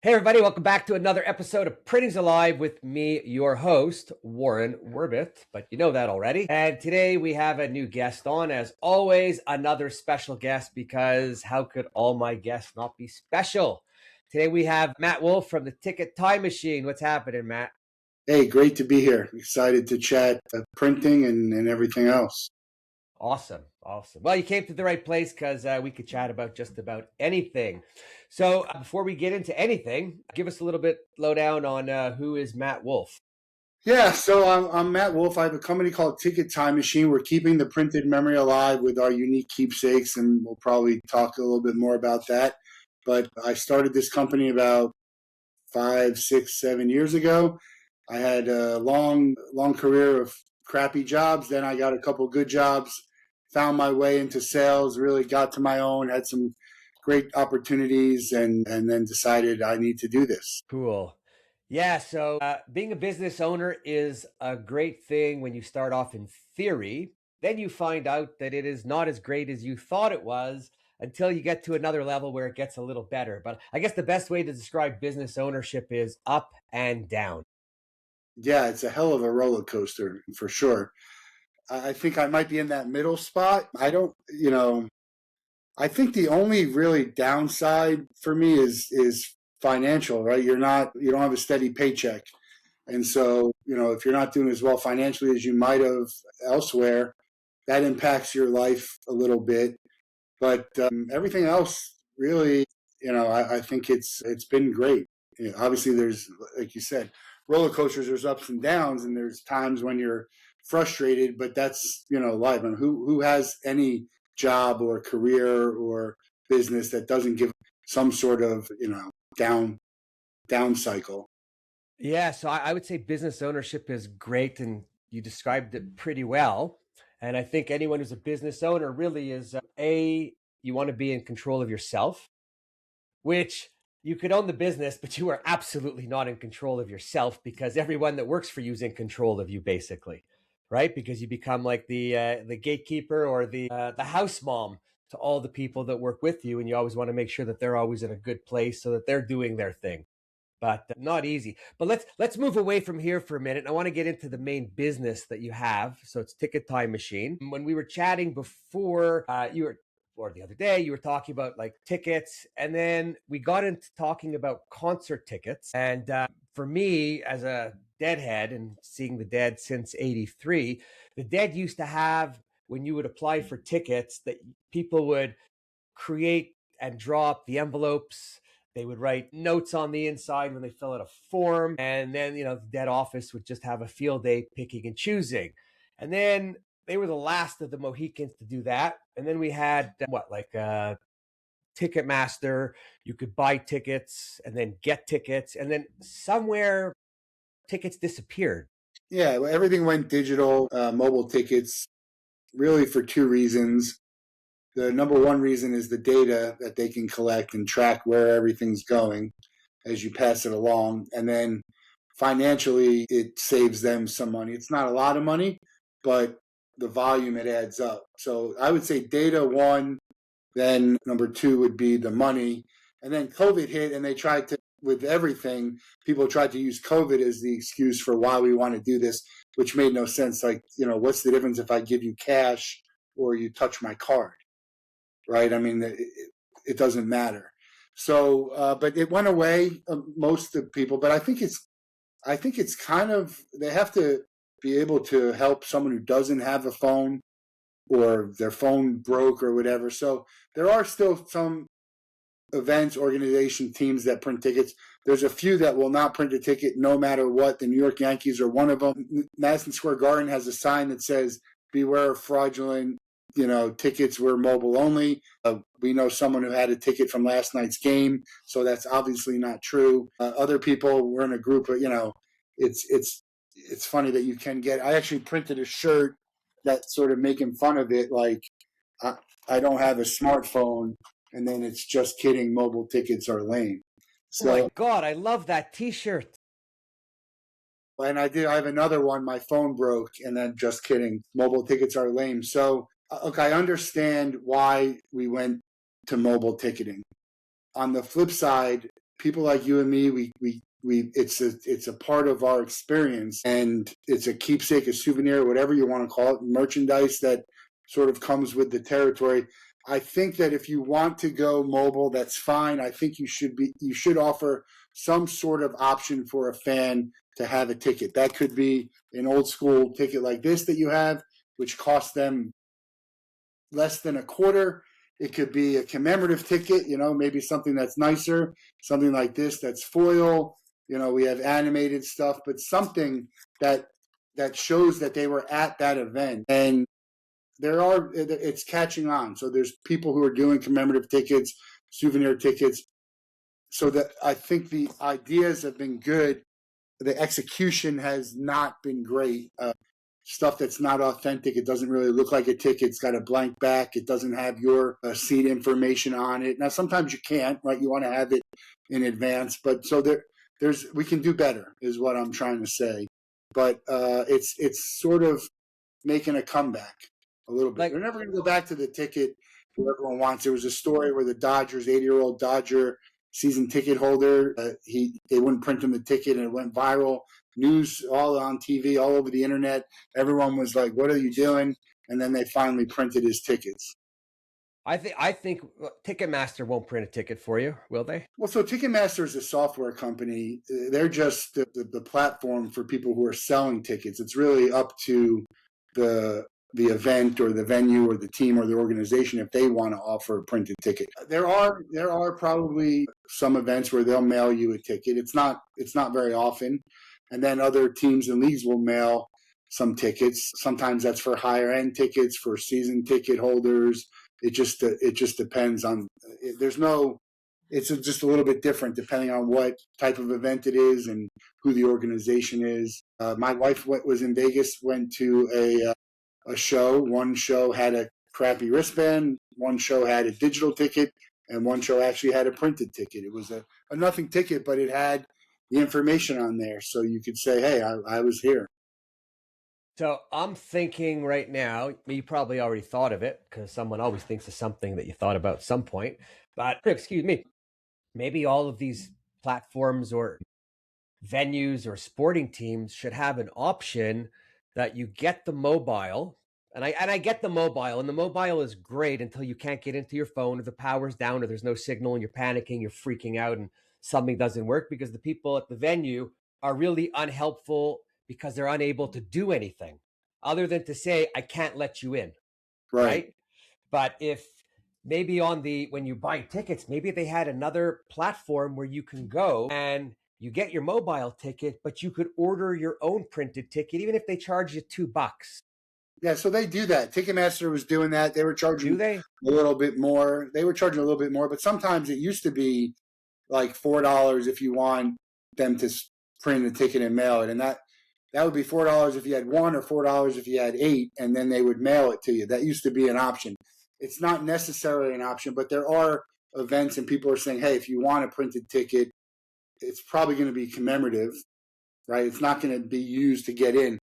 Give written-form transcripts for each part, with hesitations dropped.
Hey, everybody, welcome back to another episode of Printing's Alive with me, your host, Warren Werbitt, but you know that already. And today we have a new guest on, as always, another special guest, because how could all my guests not be special? Today we have Matt Wolff from the Ticket Time Machine. What's happening, Matt? Hey, great to be here. Excited to chat printing and everything else. Awesome. Well, you came to the right place because we could chat about just about anything. So before we get into anything, give us a little bit lowdown on who is Matt Wolff. Yeah, so I'm Matt Wolff. I have a company called Ticket Time Machine. We're keeping the printed memory alive with our unique keepsakes, and we'll probably talk a little bit more about that. But I started this company about 5, 6, 7 years ago. I had a long career of crappy jobs. Then I got a couple good jobs, found my way into sales, really got to my own, had some great opportunities, and then decided I need to do this. Cool. Yeah, so being a business owner is a great thing when you start off in theory. Then you find out that it is not as great as you thought it was until you get to another level where it gets a little better. But I guess the best way to describe business ownership is up and down. Yeah, it's a hell of a roller coaster for sure. I think I might be in that middle spot. I think the only really downside for me is financial, right? You don't have a steady paycheck. And so, if you're not doing as well financially as you might have elsewhere, that impacts your life a little bit. But everything else, really, I think it's been great. Obviously, there's, like you said, roller coasters. There's ups and downs, and there's times when you're frustrated. But that's life. And who has any job or career or business that doesn't give some sort of down cycle? Yeah, so I would say business ownership is great, and you described it pretty well. And I think anyone who's a business owner really is you want to be in control of yourself, which you could own the business, but you are absolutely not in control of yourself because everyone that works for you is in control of you, basically, right? Because you become like the gatekeeper or the house mom to all the people that work with you, and you always want to make sure that they're always in a good place so that they're doing their thing. But not easy. But let's move away from here for a minute. I want to get into the main business that you have. So it's Ticket Time Machine. When we were chatting before, or the other day, you were talking about like tickets, and then we got into talking about concert tickets. And for me, as a Deadhead and seeing the Dead since '83, the Dead used to have, when you would apply for tickets, that people would create and draw up the envelopes. They would write notes on the inside when they fill out a form. And then, the Dead office would just have a field day picking and choosing. And then they were the last of the Mohicans to do that. And then we had Ticketmaster. You could buy tickets and then get tickets. And then somewhere tickets disappeared. Yeah, well, everything went digital, mobile tickets, really for two reasons. The number one reason is the data that they can collect and track where everything's going as you pass it along. And then financially, it saves them some money. It's not a lot of money, but the volume, it adds up. So I would say data one, then number two would be the money. And then COVID hit, and they tried to, with everything, people tried to use COVID as the excuse for why we want to do this, which made no sense. Like, what's the difference if I give you cash or you touch my card? Right? I mean, it doesn't matter. So, but it went away, most of the people. But I think it's kind of, they have to be able to help someone who doesn't have a phone or their phone broke or whatever. So there are still some events, organization, teams that print tickets. There's a few that will not print a ticket no matter what. The New York Yankees are one of them. Madison Square Garden has a sign that says, "Beware of fraudulent tickets, were mobile only." We know someone who had a ticket from last night's game, so that's obviously not true. Other people were in a group of, it's funny that you can get. I actually printed a shirt that's sort of making fun of it, like I don't have a smartphone, and then it's just kidding. Mobile tickets are lame. So, oh my God, I love that T-shirt. And I have another one. My phone broke, and then just kidding. Mobile tickets are lame. So, okay, I understand why we went to mobile ticketing. On the flip side, people like you and me, we it's a part of our experience, and it's a keepsake, a souvenir, whatever you want to call it, merchandise that sort of comes with the territory. I think that if you want to go mobile, that's fine. I think you should offer some sort of option for a fan to have a ticket. That could be an old school ticket like this that you have, which costs them less than a quarter. It could be a commemorative ticket, maybe something that's nicer, something like this that's foil. We have animated stuff, but something that shows that they were at that event. And it's catching on. So there's people who are doing commemorative tickets, souvenir tickets. So that I think the ideas have been good. The execution has not been great. Stuff that's not authentic. It doesn't really look like a ticket. It's got a blank back. It doesn't have your seat information on it. Now, sometimes you can't, right? You want to have it in advance, but so we can do better, is what I'm trying to say. But it's sort of making a comeback a little bit. They're never going to go back to the ticket who everyone wants. There was a story where the Dodgers, 80-year-old Dodger season ticket holder, they wouldn't print him the ticket, and it went viral. News all on TV, all over the internet. Everyone was like, "What are you doing?" And then they finally printed his tickets. I think Ticketmaster won't print a ticket for you, will they? Well, so Ticketmaster is a software company. They're just the platform for people who are selling tickets. It's really up to the event or the venue or the team or the organization if they want to offer a printed ticket. There are probably some events where they'll mail you a ticket. It's not very often. And then other teams and leagues will mail some tickets. Sometimes that's for higher end tickets, for season ticket holders. It just depends on. It's just a little bit different depending on what type of event it is and who the organization is. My wife was in Vegas, went to a show. One show had a crappy wristband. One show had a digital ticket, and one show actually had a printed ticket. It was a nothing ticket, but it had the information on there, so you could say, "Hey, I was here." So I'm thinking right now, you probably already thought of it because someone always thinks of something that you thought about at some point. But excuse me, maybe all of these platforms or venues or sporting teams should have an option that you get the mobile. And I get the mobile, and the mobile is great until you can't get into your phone, or the power's down, or there's no signal, and you're panicking, you're freaking out, and something doesn't work because the people at the venue are really unhelpful because they're unable to do anything other than to say, I can't let you in. Right. But if maybe when you buy tickets, maybe they had another platform where you can go and you get your mobile ticket, but you could order your own printed ticket, even if they charge you $2. Yeah, so they do that. Ticketmaster was doing that. They were charging a little bit more. They were charging a little bit more, but sometimes it used to be like $4 if you want them to print a ticket and mail it, and that would be $4 if you had one, or $4 if you had 8, and then they would mail it to you. That used to be an option. It's not necessarily an option, but there are events, and people are saying, hey, if you want a printed ticket, it's probably going to be commemorative, right? It's not going to be used to get in.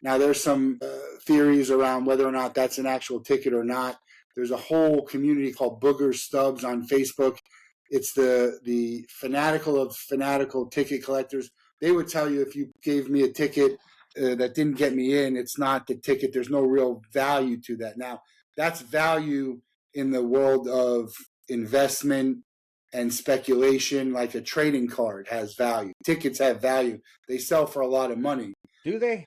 Now, there's some theories around whether or not that's an actual ticket or not. There's a whole community called Booger Stubs on Facebook. It's the fanatical ticket collectors. They would tell you if you gave me a ticket that didn't get me in, it's not the ticket. There's no real value to that. Now, that's value in the world of investment and speculation, like a trading card has value. Tickets have value. They sell for a lot of money. Do they?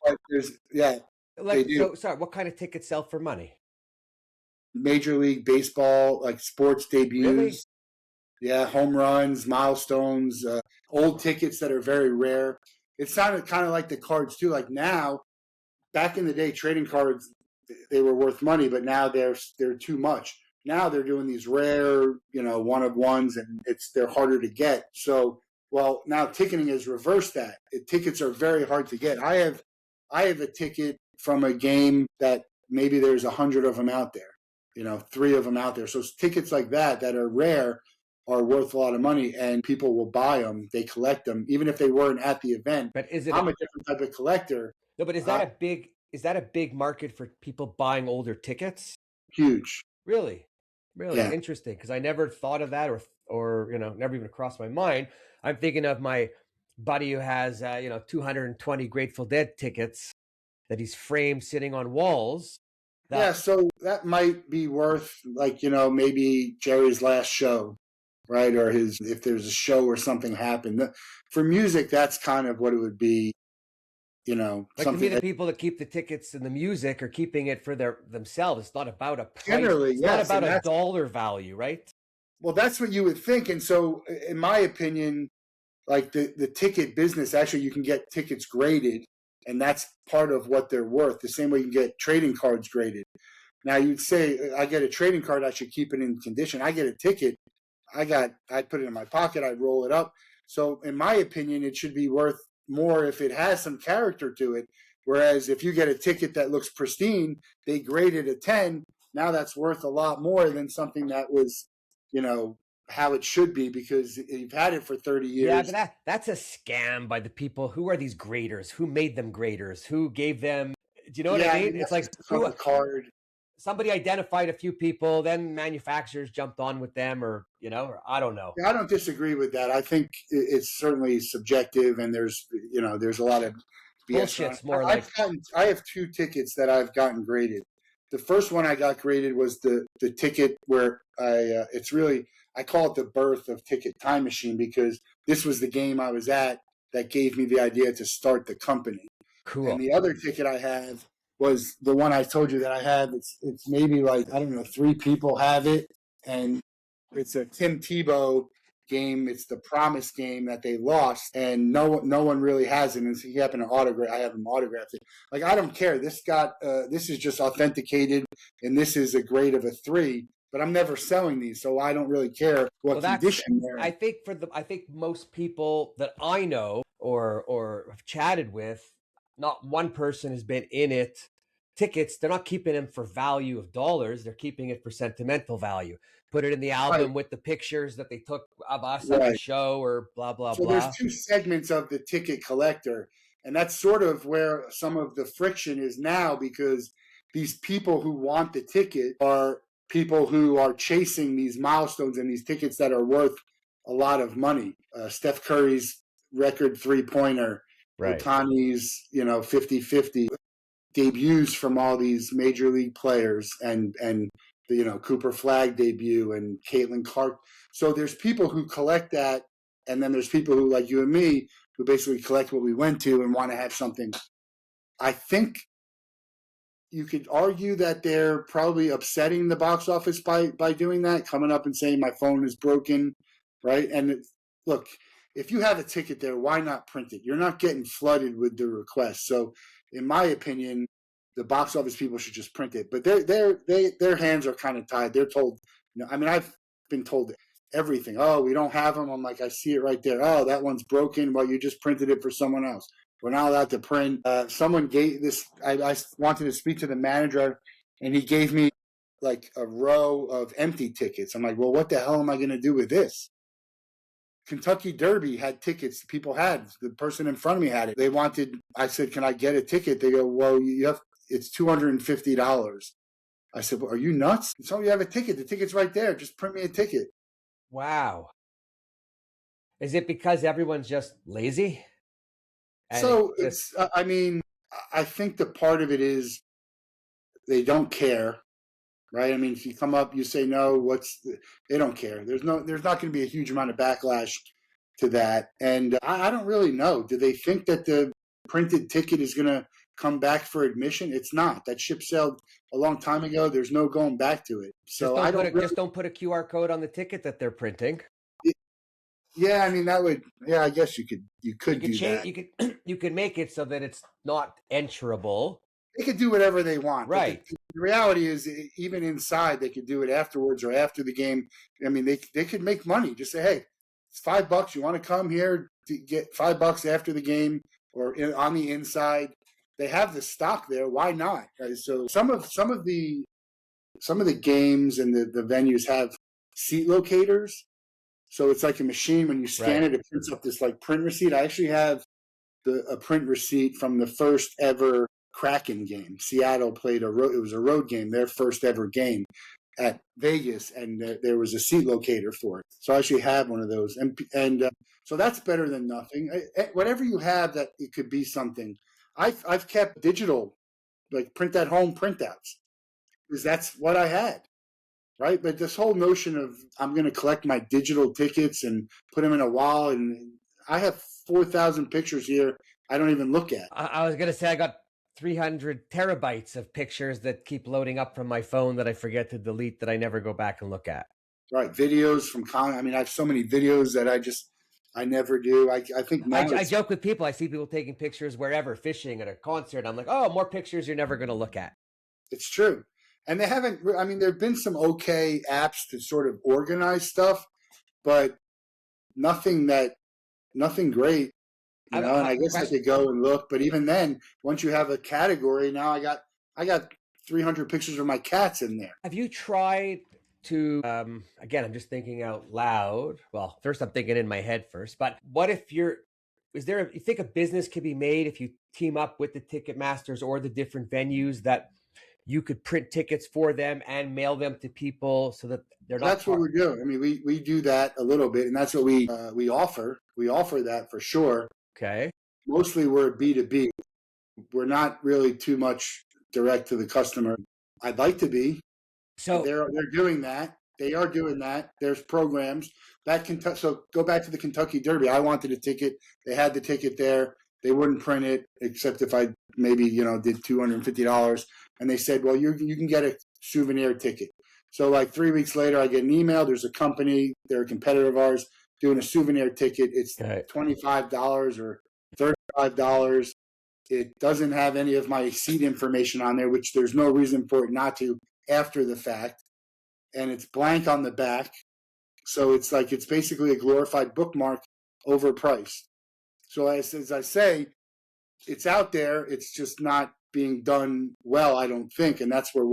They do. So, sorry, what kind of tickets sell for money? Major League Baseball, like sports debuts. Really? Yeah, home runs, milestones, old tickets that are very rare. It sounded kind of like the cards too. Like now, back in the day, trading cards, they were worth money, but now they're too much. Now they're doing these rare, one of ones, and they're harder to get. So, well, now ticketing has reversed that. Tickets are very hard to get. I have a ticket from a game that maybe there's 100 of them out there, 3 of them out there. So tickets like that are rare are worth a lot of money, and people will buy them. They collect them, even if they weren't at the event. But I'm a different type of collector. No, but is that a big market for people buying older tickets? Huge. Really Yeah. Interesting, because I never thought of that or or never even crossed my mind. I'm thinking of my buddy who has 220 Grateful Dead tickets that he's framed sitting on walls. Yeah, so that might be worth, like, maybe Jerry's last show, right? Or if there's a show or something happened. For music, that's kind of what it would be, Like, to me, something the that people that keep the tickets and the music are keeping it for themselves. It's not about a price. generally, It's not yes. about And a that's, dollar value, right? well, that's what you would think. And so, in my opinion, like the ticket business, actually, you can get tickets graded, and that's part of what they're worth. The same way you can get trading cards graded. Now, you'd say, I get a trading card, I should keep it in condition. I get a ticket, I'd put it in my pocket, I'd roll it up. So, in my opinion, it should be worth more if it has some character to it. Whereas if you get a ticket that looks pristine, they graded a 10, now that's worth a lot more than something that was, how it should be, because you've had it for 30 Yeah, years. but that's a scam by the people. Who are these graders? Who made them graders? Who gave them? Do you know what I Yeah, I mean? mean, It's that's like, just on the card. somebody identified a few people, then manufacturers jumped on with them, or or I don't know. Yeah, I don't disagree with that. I think it's certainly subjective, and there's a lot of BS around. Bullshit's more like. I have two tickets that I've gotten graded. The first one I got graded was the ticket where I call it the birth of Ticket Time Machine, because this was the game I was at that gave me the idea to start the company. And Cool. the other ticket I have was the one I told you that I have. It's maybe like, I don't know, 3 people have it, and it's a Tim Tebow game. It's the promise game that they lost, and no one really has it. And so he happened to autograph. I have him autographed it. Like, I don't care. This is just authenticated, and this is a grade of a 3. But I'm never selling these, so I don't really care what condition they're in. I think most people that I know or have chatted with, not one person has been in it. Tickets, they're not keeping them for value of dollars. They're keeping it for sentimental value. Put it in the album Right. with the pictures that they took of us at the Right. show, or blah blah So blah. there's 2 segments of the ticket collector, and that's sort of where some of the friction is now, because these people who want the ticket are people who are chasing these milestones and these tickets that are worth a lot of money. Steph Curry's record 3-pointer, Right. Otani's 50-50, debuts from all these major league players, and the Cooper Flag debut and Caitlin Clark. So there's people who collect that, and then there's people who, like you and me, who basically collect what we went to and want to have something. I think you could argue that they're probably upsetting the box office by doing that, coming up and saying my phone is broken, right? And look, if you have a ticket there, why not print it? You're not getting flooded with the requests. So, in my opinion, the box office people should just print it. But their hands are kind of tied. They're told, I mean, I've been told everything. Oh, we don't have them. I'm like, I see it right there. Oh, that one's broken. Well, you just printed it for someone else. We're not allowed to print. Someone gave this. I wanted to speak to the manager, and he gave me like a row of empty tickets. I'm like, well, what the hell am I going to do with this? Kentucky Derby had tickets. People had. The person in front of me had it. They wanted. I said, can I get a ticket? They go, well, it's $250. I said, well, are you nuts? So you have a ticket. The ticket's right there. Just print me a ticket. Wow. Is it because everyone's just lazy? So I mean, I think the part of it is they don't care, right? I mean, if you come up, you say no, they don't care. There's not going to be a huge amount of backlash to that. And I don't really know. Do they think that the printed ticket is going to come back for admission? It's not. That ship sailed a long time ago. There's no going back to it. So just don't put a QR code on the ticket that they're printing. Yeah, I mean, that would. Yeah, I guess you could do that. You could make it so that it's not enterable. They could do whatever they want. Right. But the reality is, even inside, they could do it afterwards or after the game. I mean, they could make money. Just say, hey, it's $5. You want to come here to get $5 after the game, or on the inside. They have the stock there. Why not? So some of the games and the venues have seat locators. So it's like a machine. When you scan it, it prints up this like print receipt. I actually have a print receipt from the first ever Kraken game. Seattle played it was a road game, their first ever game. at Vegas, and there was a seat locator for it. So I actually have one of those, and so that's better than nothing. Whatever you have that it could be something. I've kept digital, like print at home printouts, because that's what I had, right? But this whole notion of I'm going to collect my digital tickets and put them in a wallet, and I have 4,000 pictures here I don't even look at. I was going to say I got 300 terabytes of pictures that keep loading up from my phone that I forget to delete that I never go back and look at. Right, videos from I mean, I have so many videos that I never do. I think now I joke with people. I see people taking pictures wherever, fishing, at a concert. I'm like, oh, more pictures you're never going to look at. It's true. And they haven't, I mean, there have been some okay apps to sort of organize stuff, but nothing great, you know, and I guess I could go and look, but even then, once you have a category, now I got 300 pictures of my cats in there. Have you tried to, again, I'm just thinking out loud. Well, first I'm thinking in my head first, but what if you think a business could be made if you team up with the Ticketmasters or the different venues that you could print tickets for them and mail them to people so that they're not. That's what we're doing. I mean, we do that a little bit, and that's what we offer. We offer that for sure. Okay. Mostly we're B2B. We're not really too much direct to the customer. I'd like to be. So they're doing that. They are doing that. There's programs. So go back to the Kentucky Derby. I wanted a ticket. They had the ticket there. They wouldn't print it except if I maybe, did $250. And they said, well, you can get a souvenir ticket. So like 3 weeks later, I get an email. There's a company, they're a competitor of ours, doing a souvenir ticket. It's $25 or $35. It doesn't have any of my seat information on there, which there's no reason for it not to after the fact. And it's blank on the back. So it's basically a glorified bookmark overpriced. So as I say, it's out there. It's just not being done well, I don't think, and that's what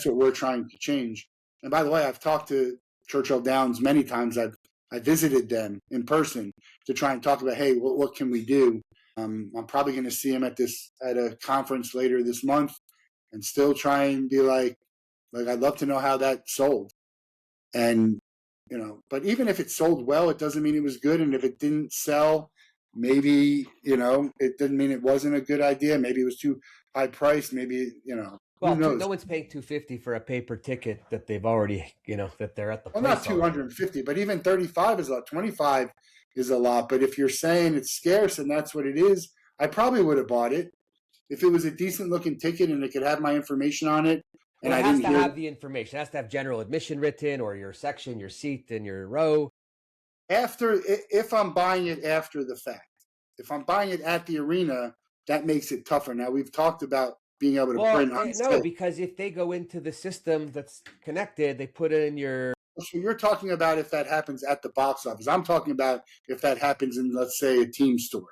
we're trying to change. And by the way, I've talked to Churchill Downs many times. I visited them in person to try and talk about, hey, what can we do? I'm probably going to see him at a conference later this month, and still try and be like I'd love to know how that sold. And but even if it sold well, it doesn't mean it was good. And if it didn't sell, maybe it didn't mean it wasn't a good idea. Maybe it was too high priced. Maybe well, no one's paying $250 for a paper ticket that they've already that they're at the well, not 250, but even 35 is a lot. 25 is a lot. But if you're saying it's scarce and that's what it is, I probably would have bought it if it was a decent looking ticket and it could have my information on it. And it has to have the information. It has to have general admission written, or your section, your seat, and your row. If I'm buying it after the fact, if I'm buying it at the arena, that makes it tougher. Now we've talked about being able to print on no, because if they go into the system that's connected, they put in your. So you're talking about if that happens at the box office. I'm talking about if that happens in, let's say, a team store.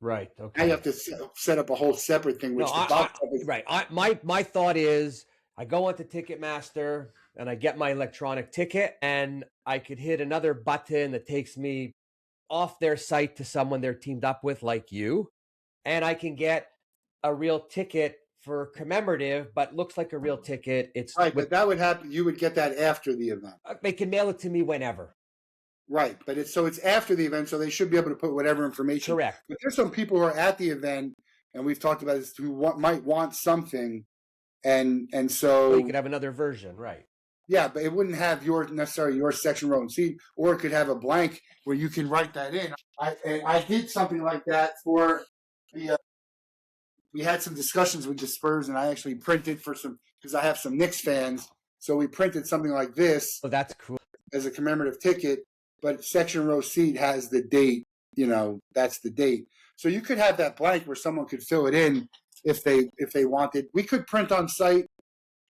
Right. Okay. Now you have to set up a whole separate thing. Which right. My thought is, I go onto Ticketmaster and I get my electronic ticket, and I could hit another button that takes me off their site to someone they're teamed up with, like you, and I can get a real ticket for commemorative, but looks like a real ticket. It's right, but that would happen. You would get that after the event. They can mail it to me whenever. Right, but it's after the event, so they should be able to put whatever information. Correct. But there's some people who are at the event, and we've talked about this, who might want something. And so you could have another version, right? Yeah, but it wouldn't have necessarily your section, row, and seat, or it could have a blank where you can write that in. I did something like that for the. We had some discussions with the Spurs, and I actually printed for some because I have some Knicks fans. So we printed something like this. Oh, that's cool. As a commemorative ticket, but section, row, seat has the date. That's the date. So you could have that blank where someone could fill it in. If they wanted, we could print on site.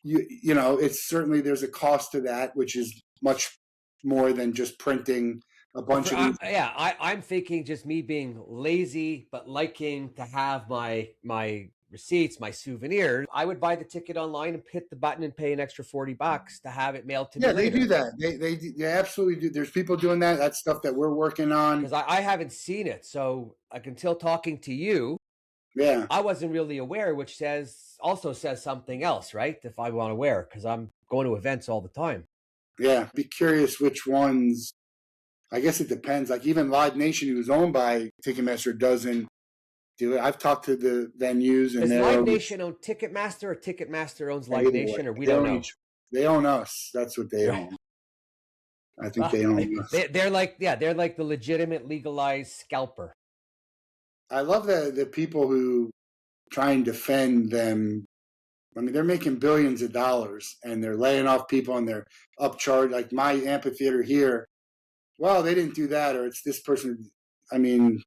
It's certainly there's a cost to that, which is much more than just printing a bunch of. I'm thinking just me being lazy, but liking to have my receipts, my souvenirs. I would buy the ticket online and hit the button and pay an extra $40 to have it mailed to me. Yeah, they do that. They absolutely do. There's people doing that. That's stuff that we're working on. Because I haven't seen it, so until talking to you. Yeah, I wasn't really aware, which also says something else, right? If I want to wear, because I'm going to events all the time. Yeah, be curious which ones. I guess it depends. Like even Live Nation, who's owned by Ticketmaster, doesn't do it. I've talked to the venues, and Does they're Live always Nation own Ticketmaster, or Ticketmaster owns Live either way. Nation, or we They don't own know? each. They own us. That's what they own. I think they own us. They're like, yeah, they're like the legitimate legalized scalper. I love the people who try and defend them. I mean, they're making billions of dollars, and they're laying off people, and they're upcharged. Like my amphitheater here, well, they didn't do that, or it's this person. I mean,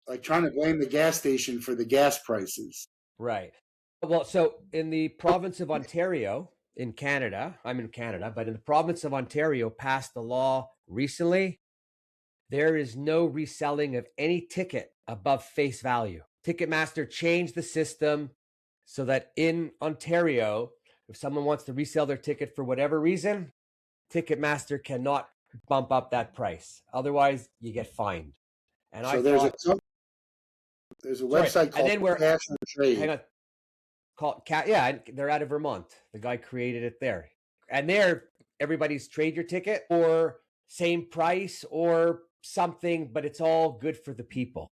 like trying to blame the gas station for the gas prices. Right. Well, so in the province of Ontario, in Canada, I'm in Canada, but in the province of Ontario passed a law recently. There is no reselling of any ticket above face value. Ticketmaster changed the system so that in Ontario, if someone wants to resell their ticket for whatever reason, Ticketmaster cannot bump up that price. Otherwise, you get fined. And I So thought, there's a sorry, website and called then we're, Cash and hang Trade. on, called Cat. Yeah, they're out of Vermont. The guy created it there, and there everybody's trade your ticket or same price or something, but it's all good for the people.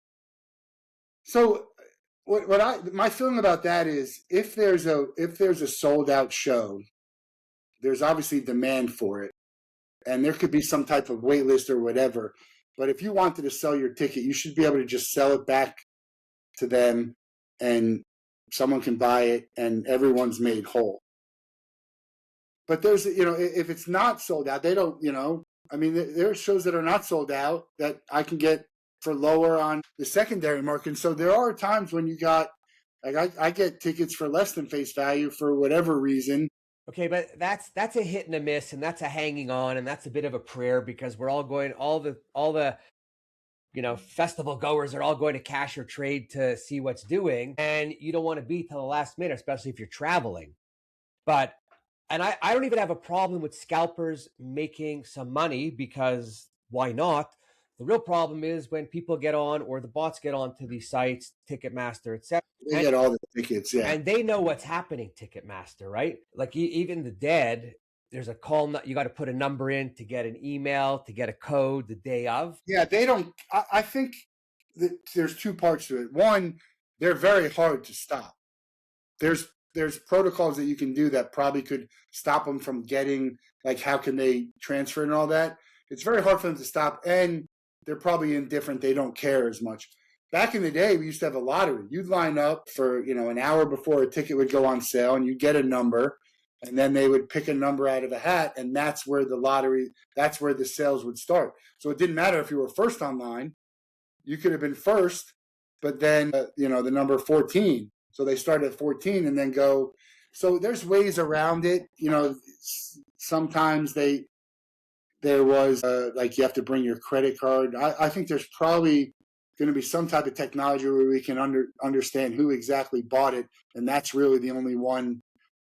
So my feeling about that is if there's a sold out show, there's obviously demand for it, and there could be some type of wait list or whatever. But if you wanted to sell your ticket, you should be able to just sell it back to them, and someone can buy it, and everyone's made whole. But there's, if it's not sold out, they don't, I mean, there are shows that are not sold out that I can get for lower on the secondary market. And so there are times when you got, like, I get tickets for less than face value for whatever reason. Okay, but that's a hit and a miss, and that's a hanging on, and that's a bit of a prayer because we're all going, all the festival goers are all going to Cash or Trade to see what's doing, and you don't want to be till the last minute, especially if you're traveling. But and I don't even have a problem with scalpers making some money because why not? The real problem is when people get on or the bots get on to these sites, Ticketmaster, etc. They get all the tickets, yeah. And they know what's happening, Ticketmaster, right? Like even the dead, there's a call, you got to put a number in to get an email, to get a code the day of. Yeah, they don't, I think that there's two parts to it. One, they're very hard to stop. There's protocols that you can do that probably could stop them from getting, like, how can they transfer and all that. It's very hard for them to stop, and they're probably indifferent. They don't care as much. Back in the day, we used to have a lottery. You'd line up for, an hour before a ticket would go on sale, and you'd get a number, and then they would pick a number out of a hat, and that's where the sales would start. So it didn't matter if you were first online. You could have been first, but then, the number 14. So they start at 14 and then go. So there's ways around it. Sometimes there was like you have to bring your credit card. I think there's probably going to be some type of technology where we can understand who exactly bought it, and that's really the only one.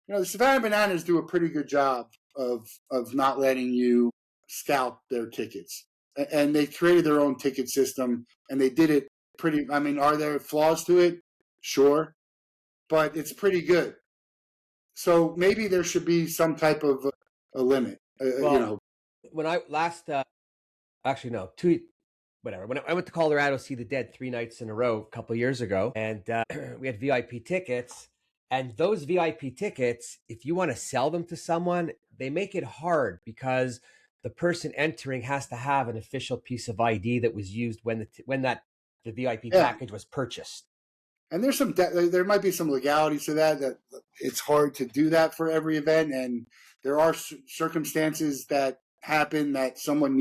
The Savannah Bananas do a pretty good job of not letting you scalp their tickets, and they created their own ticket system, and they did it pretty. I mean, are there flaws to it? Sure. But it's pretty good. So maybe there should be some type of a limit. Well, when I last, actually no, whatever. When I went to Colorado to see the Dead 3 nights in a row a couple years ago, and we had VIP tickets, and those VIP tickets, if you want to sell them to someone, they make it hard because the person entering has to have an official piece of ID that was used when the VIP package was purchased. And there might be some legalities to that it's hard to do that for every event, and there are circumstances that happen that someone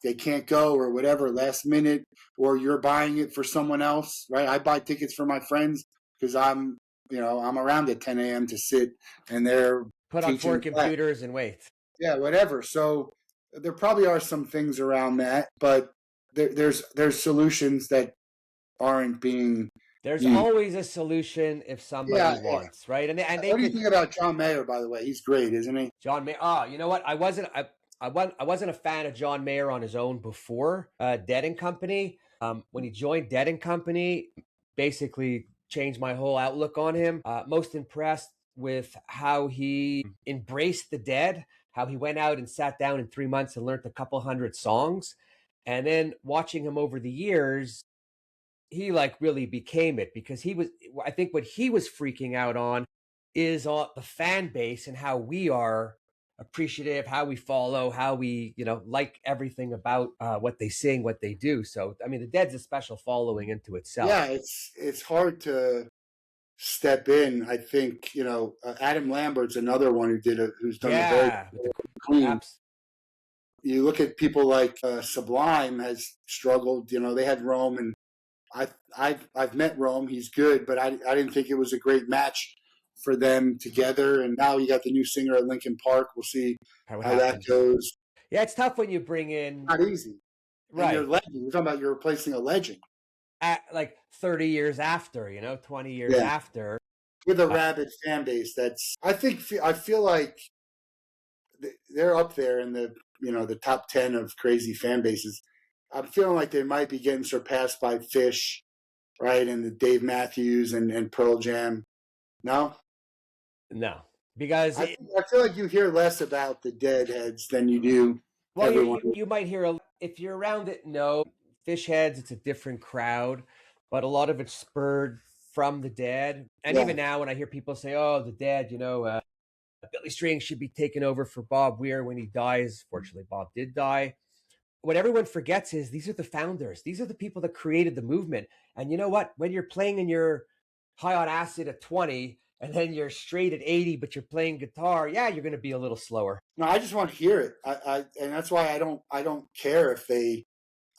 they can't go or whatever last minute, or you're buying it for someone else, right? I buy tickets for my friends because I'm around at 10 a.m. to sit, and they're put on 4 computers and wait. Yeah, whatever. So there probably are some things around that, but there's solutions that aren't being. There's always a solution if somebody wants, right? And they what do you think about John Mayer, by the way? He's great, isn't he? John Mayer. Oh, you know what? I wasn't a fan of John Mayer on his own before Dead and Company. When he joined Dead and Company, basically changed my whole outlook on him. Most impressed with how he embraced the dead, how he went out and sat down in 3 months and learned a couple hundred songs. And then watching him over the years, he like really became it because I think what he was freaking out on is the fan base and how we are appreciative, how we follow, how we, like everything about what they sing, what they do. So, I mean, the Dead's a special following into itself. Yeah, it's hard to step in. I think Adam Lambert's another one who's done a very Yeah, with the clean. apps. You look at people like Sublime has struggled. They had Rome, and I've met Rome. He's good, but I didn't think it was a great match for them together. And now you got the new singer at Linkin Park. We'll see How it how that happens. goes. Yeah, it's tough when you bring in, Not easy. And you're right, legend. You're talking about you're replacing a legend. like 30 years after, 20 years Yeah. after. With a rabid fan base. I feel like they're up there in the top 10 of crazy fan bases. I'm feeling like they might be getting surpassed by Fish, right? And the Dave Matthews and Pearl Jam. No? No, because I feel like you hear less about the Deadheads than you do well, everyone. you might hear if you're around it. No, fish heads, it's a different crowd, but a lot of it's spurred from the Dead. And Yeah. even now, when I hear people say, "Oh, the Dead," Billy Strings should be taken over for Bob Weir when he dies. Fortunately, Bob did die. What everyone forgets is these are the founders. These are the people that created the movement. And you know what? When you're playing and you're high on acid at 20 and then you're straight at 80, but you're playing guitar, yeah, you're going to be a little slower. No, I just want to hear it. And that's why I don't care if they.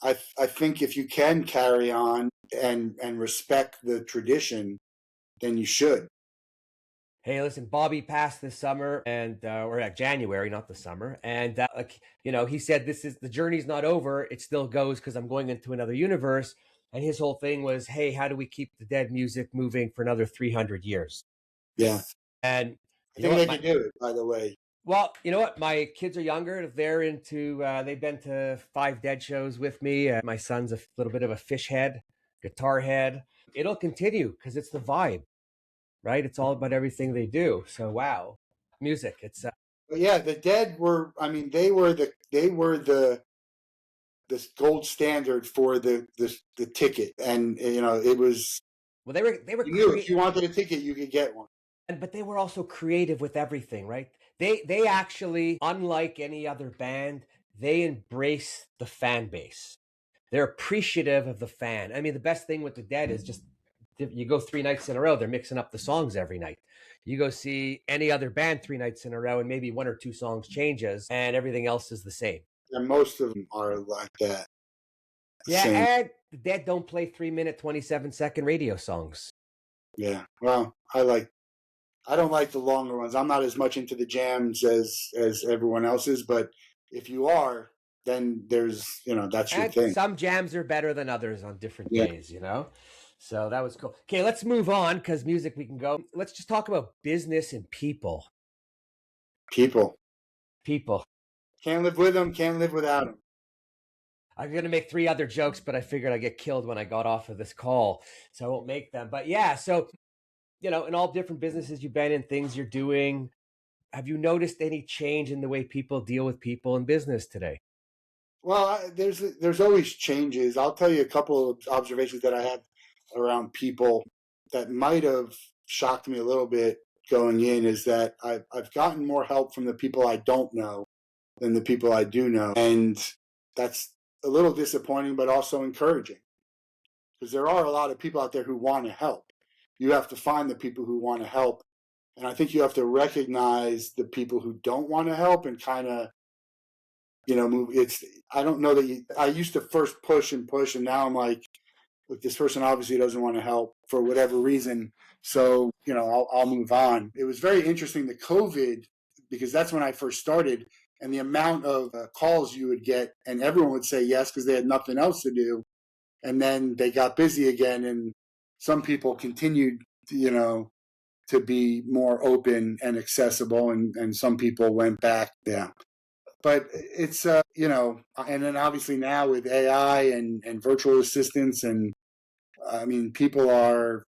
I think if you can carry on and respect the tradition, then you should. Hey, listen, Bobby passed this summer and or January, not the summer. And he said the journey's not over. It still goes because I'm going into another universe. And his whole thing was, hey, how do we keep the Dead music moving for another 300 years? Yeah. And I think they can do it, by the way. Well, you know what? My kids are younger. They're into, they've been to 5 Dead shows with me. My son's a little bit of a fish head, guitar head. It'll continue because it's the vibe, right? It's all about everything they do. So, wow. Music. It's, But yeah, the Dead were. I mean, they were the gold standard for the ticket, and it was. well, they were, You knew if you wanted a ticket, you could get one. but they were also creative with everything, right? They actually, unlike any other band, they embrace the fan base. They're appreciative of the fan. I mean, the best thing with the Dead is just you go 3 nights in a row, they're mixing up the songs every night. You go see any other band 3 nights in a row, and maybe 1 or 2 songs changes, and everything else is the same. And most of them are like that. Yeah, Same. and the Dead don't play 3-minute, 27-second radio songs. Yeah. Well, I don't like the longer ones. I'm not as much into the jams as everyone else is, but if you are, then there's that's your And thing. some jams are better than others on different days, So that was cool. Okay, let's move on because music we can go. Let's just talk about business and people. People People. can't live with them, can't live without them. I'm going to make 3 other jokes, but I figured I'd get killed when I got off of this call. So I won't make them. But yeah, so, in all different businesses you've been in, things you're doing, have you noticed any change in the way people deal with people in business today? Well, there's always changes. I'll tell you a couple of observations that I have around people that might have shocked me a little bit going in is that I've gotten more help from the people I don't know than the people I do know. And that's a little disappointing, but also encouraging because there are a lot of people out there who want to help. You have to find the people who want to help. And I think you have to recognize the people who don't want to help and kind of, move. I don't know that I used to first push, and now I'm like, look, this person obviously doesn't want to help for whatever reason. So, I'll move on. It was very interesting, the COVID, because that's when I first started, and the amount of calls you would get, and everyone would say yes because they had nothing else to do. And then they got busy again, and some people continued, to be more open and accessible, and some people went back. Yeah. But it's, and then obviously now with AI and virtual assistants, and I mean, people are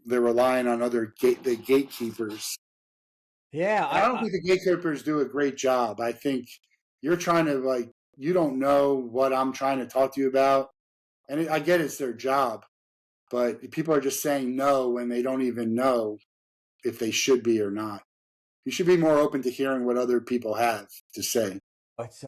they're relying on the gatekeepers. Yeah, And I don't think the gatekeepers do a great job. I think you're trying to like you don't know what I'm trying to talk to you about, and I get it's their job, but people are just saying no when they don't even know if they should be or not. You should be more open to hearing what other people have to say.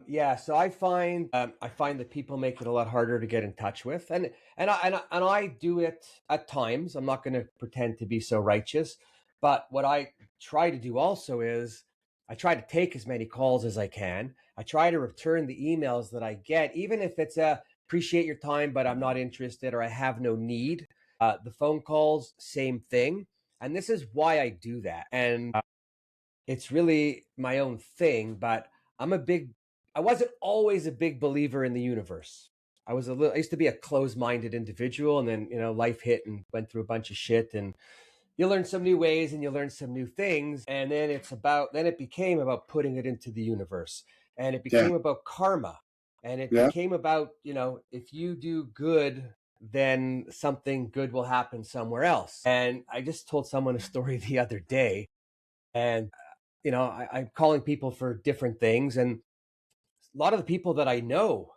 yeah. So I find that people make it a lot harder to get in touch with, and I do it at times. I'm not going to pretend to be so righteous, but what I try to do also is I try to take as many calls as I can. I try to return the emails that I get, even if it's a appreciate your time, but I'm not interested or I have no need. The phone calls, same thing, and this is why I do that. And it's really my own thing, but I'm a big I wasn't always a big believer in the universe. I used to be a closed-minded individual, and then, life hit and went through a bunch of shit, and you learn some new ways and you learn some new things, and then it became about putting it into the universe, and it Yeah, became about karma, and it yeah. became about, if you do good, then something good will happen somewhere else. And I just told someone a story the other day, and I'm calling people for different things, and a lot of the people that I know,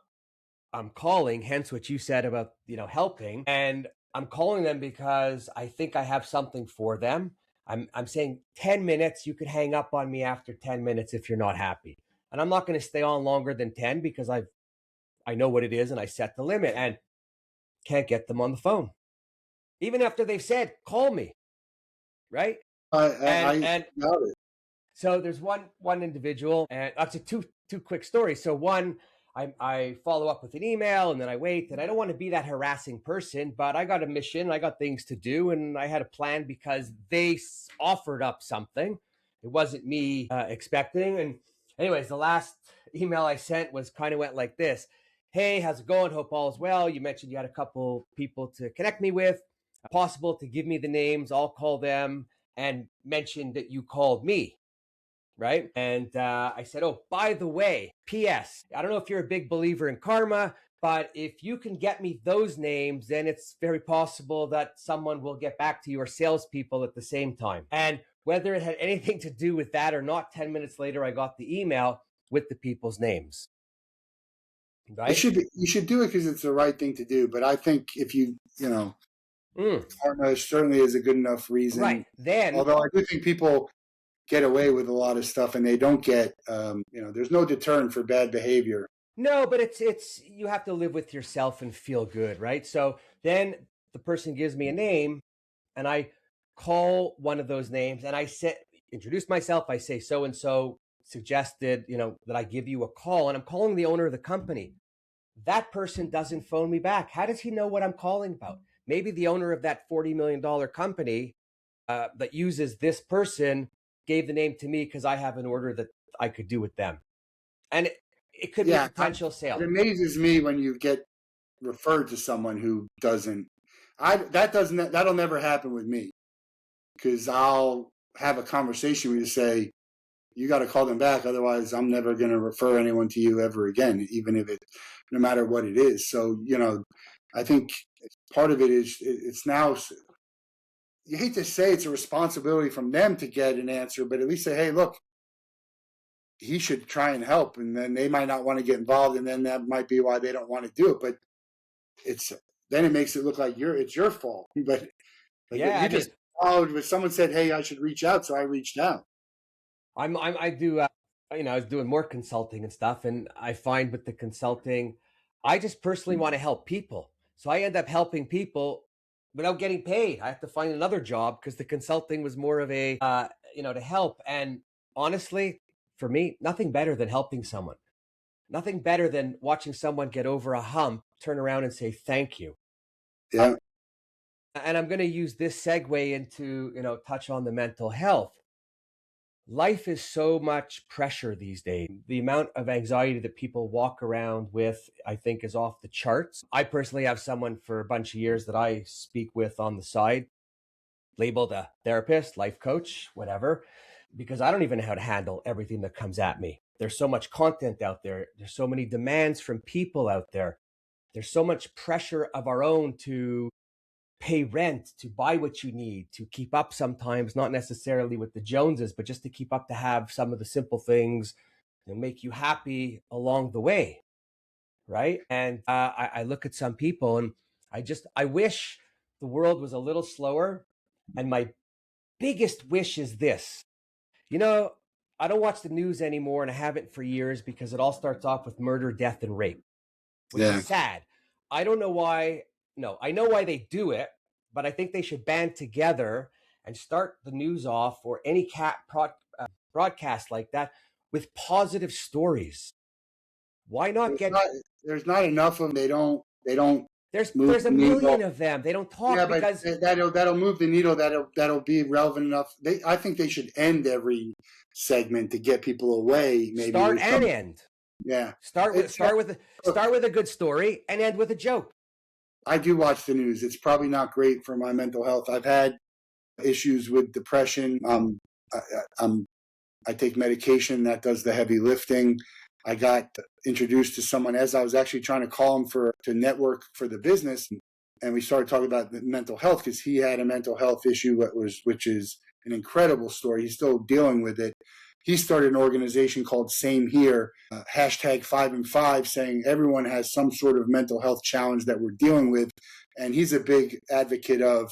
I'm calling, hence what you said about, helping. And I'm calling them because I think I have something for them. I'm saying 10 minutes, you could hang up on me after 10 minutes if you're not happy. And I'm not going to stay on longer than 10 because I know what it is and I set the limit and can't get them on the phone. Even after they've said, call me, right? I And doubt it. So there's one individual, and actually two quick stories. So one, I follow up with an email, and then I wait, and I don't want to be that harassing person, but I got a mission, I got things to do, and I had a plan because they offered up something. It wasn't me expecting. And anyways, the last email I sent was kind of went like this: "Hey, how's it going? Hope all is well. You mentioned you had a couple people to connect me with. Possible to give me the names? I'll call them." And mentioned that you called me, right? And I said, "Oh, by the way, P.S. I don't know if you're a big believer in karma, but if you can get me those names, then it's very possible that someone will get back to you or salespeople at the same time." And whether it had anything to do with that or not, 10 minutes later, I got the email with the people's names, It right? should be you should do it because it's the right thing to do. But I think if Mm, karma certainly is a good enough reason. right. Then, Although I do think people get away with a lot of stuff and they don't get there's no deterrent for bad behavior. no, but it's you have to live with yourself and feel good, right? So then the person gives me a name and I call one of those names and I say, introduce myself. I say, so and so suggested, that I give you a call, and I'm calling the owner of the company. That person doesn't phone me back. How does he know what I'm calling about? Maybe the owner of that $40 million company that uses this person gave the name to me because I have an order that I could do with them. And it could be a Yeah, potential it sale. amazes me when you get referred to someone who doesn't. I that doesn't that'll never happen with me because I'll have a conversation with you say you got to call them back, otherwise I'm never going to refer anyone to you ever again, even if it, no matter what it is. So I think part of it is it's now. You hate to say it's a responsibility from them to get an answer, but at least say, hey, look, he should try and help, and then they might not want to get involved, and then that might be why they don't want to do it. But it's then it makes it look like it's your fault. But like Yeah, you I mean, just followed, but someone said, hey, I should reach out, so I reached out. I do, I was doing more consulting and stuff. And I find with the consulting, I just personally want to help people. So I end up helping people without getting paid. I have to find another job because the consulting was more of a, to help. And honestly, for me, nothing better than helping someone. Nothing better than watching someone get over a hump, turn around and say thank you. Yeah, And I'm going to use this segue into, touch on the mental health. Life is so much pressure these days. The amount of anxiety that people walk around with, I think, is off the charts. I personally have someone for a bunch of years that I speak with on the side, labeled a therapist, life coach, whatever, because I don't even know how to handle everything that comes at me. There's so much content out there. There's so many demands from people out there. There's so much pressure of our own to pay rent, to buy what you need, to keep up sometimes, not necessarily with the Joneses, but just to keep up, to have some of the simple things that make you happy along the way. Right. And I look at some people and I wish the world was a little slower. And my biggest wish is this. You know, I don't watch the news anymore, and I haven't for years, because it all starts off with murder, death, and rape, which Yeah. is sad. I don't know why. No, I know why they do it, but I think they should band together and start the news off, or any broadcast like that, with positive stories. Why not There's get not there's not enough of them. They don't move there's a the million needle. of them. They don't Yeah, talk but because that'll move the needle. That'll be relevant enough. I think they should end every segment to get people away. Maybe start with and some. end. Yeah, Start with it's start with a good story and end with a joke. I do watch the news. It's probably not great for my mental health. I've had issues with depression. I, I'm I take medication that does the heavy lifting. I got introduced to someone as I was actually trying to call him to network for the business, and we started talking about the mental health, because he had a mental health issue which is an incredible story. He's still dealing with it. He started an organization called Same Here, hashtag 5 and 5, saying everyone has some sort of mental health challenge that we're dealing with, and he's a big advocate of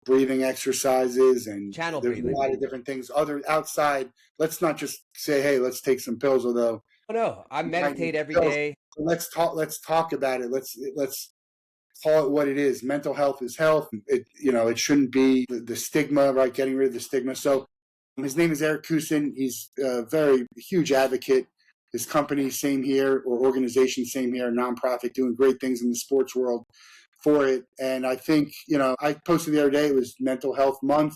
breathing exercises, and Channel there's a breathing. lot of different things other outside. Let's not just say, hey, let's take some pills, although Oh no, I you might need meditate every pills. day. So let's talk about it. Let's call it what it is. Mental health is health. It shouldn't be the stigma, right? Getting rid of the stigma. So his name is Eric Kusin. He's a very huge advocate. His company, Same Here, or organization, Same Here, nonprofit, doing great things in the sports world for it. And I think, I posted the other day, it was Mental Health Month.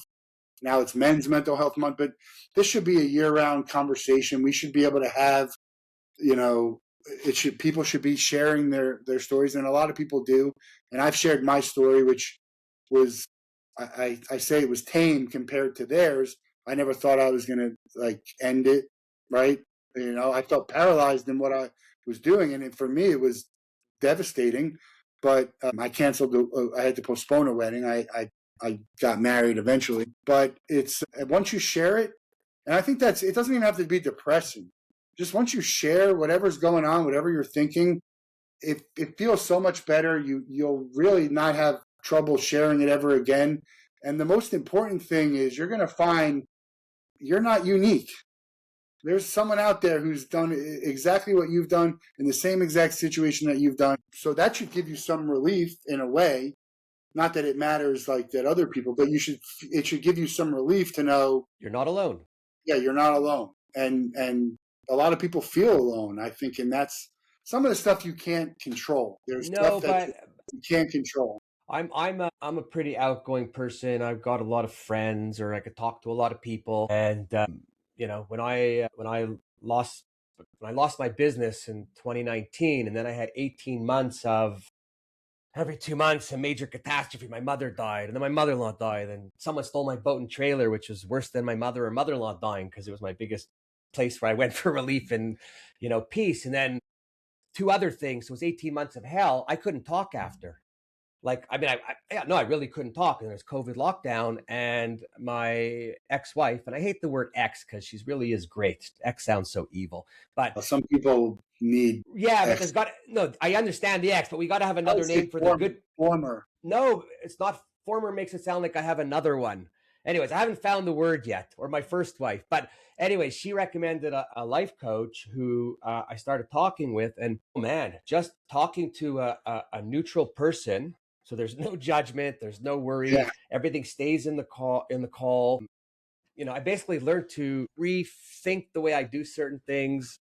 Now it's Men's Mental Health Month, but this should be a year-round conversation. We should be able to have, people should be sharing their stories, and a lot of people do. And I've shared my story, which was, I say it was tame compared to theirs. I never thought I was going to end it, right? I felt paralyzed in what I was doing, and for me it was devastating. But I canceled. I had to postpone a wedding. I got married eventually, but it's once you share it, and I think it doesn't even have to be depressing. Just once you share whatever's going on, whatever you're thinking, it feels so much better. You'll really not have trouble sharing it ever again. And the most important thing is, you're going to find you're not unique. There's someone out there who's done exactly what you've done in the same exact situation that you've done. So that should give you some relief in a way. Not that it matters like that other people, but it should give you some relief to know You're not alone. yeah, you're not alone. And a lot of people feel alone, I think, and that's some of the stuff you can't control. There's No, stuff that but you can't control. I'm a pretty outgoing person. I've got a lot of friends, or I could talk to a lot of people. And when I lost my business in 2019, and then I had 18 months of every 2 months a major catastrophe. My mother died, and then my mother-in-law died, and someone stole my boat and trailer, which was worse than my mother or mother-in-law dying, because it was my biggest place where I went for relief and peace. And then two other things. So it was 18 months of hell. I couldn't talk after. Like, I mean, I really couldn't talk. And there's COVID lockdown, and my ex-wife, and I hate the word ex because she really is great. Ex sounds so evil, but Well, some people need yeah, but ex. I understand the ex, but we got to have I would another say name for the good. former. No, it's not. Former makes it sound like I have another one. Anyways, I haven't found the word yet, or my first wife. But anyways, she recommended a life coach who I started talking with. And oh man, just talking to a neutral person. So there's no judgment, there's no worry. Yeah, Everything stays in the call. I basically learned to rethink the way I do certain things,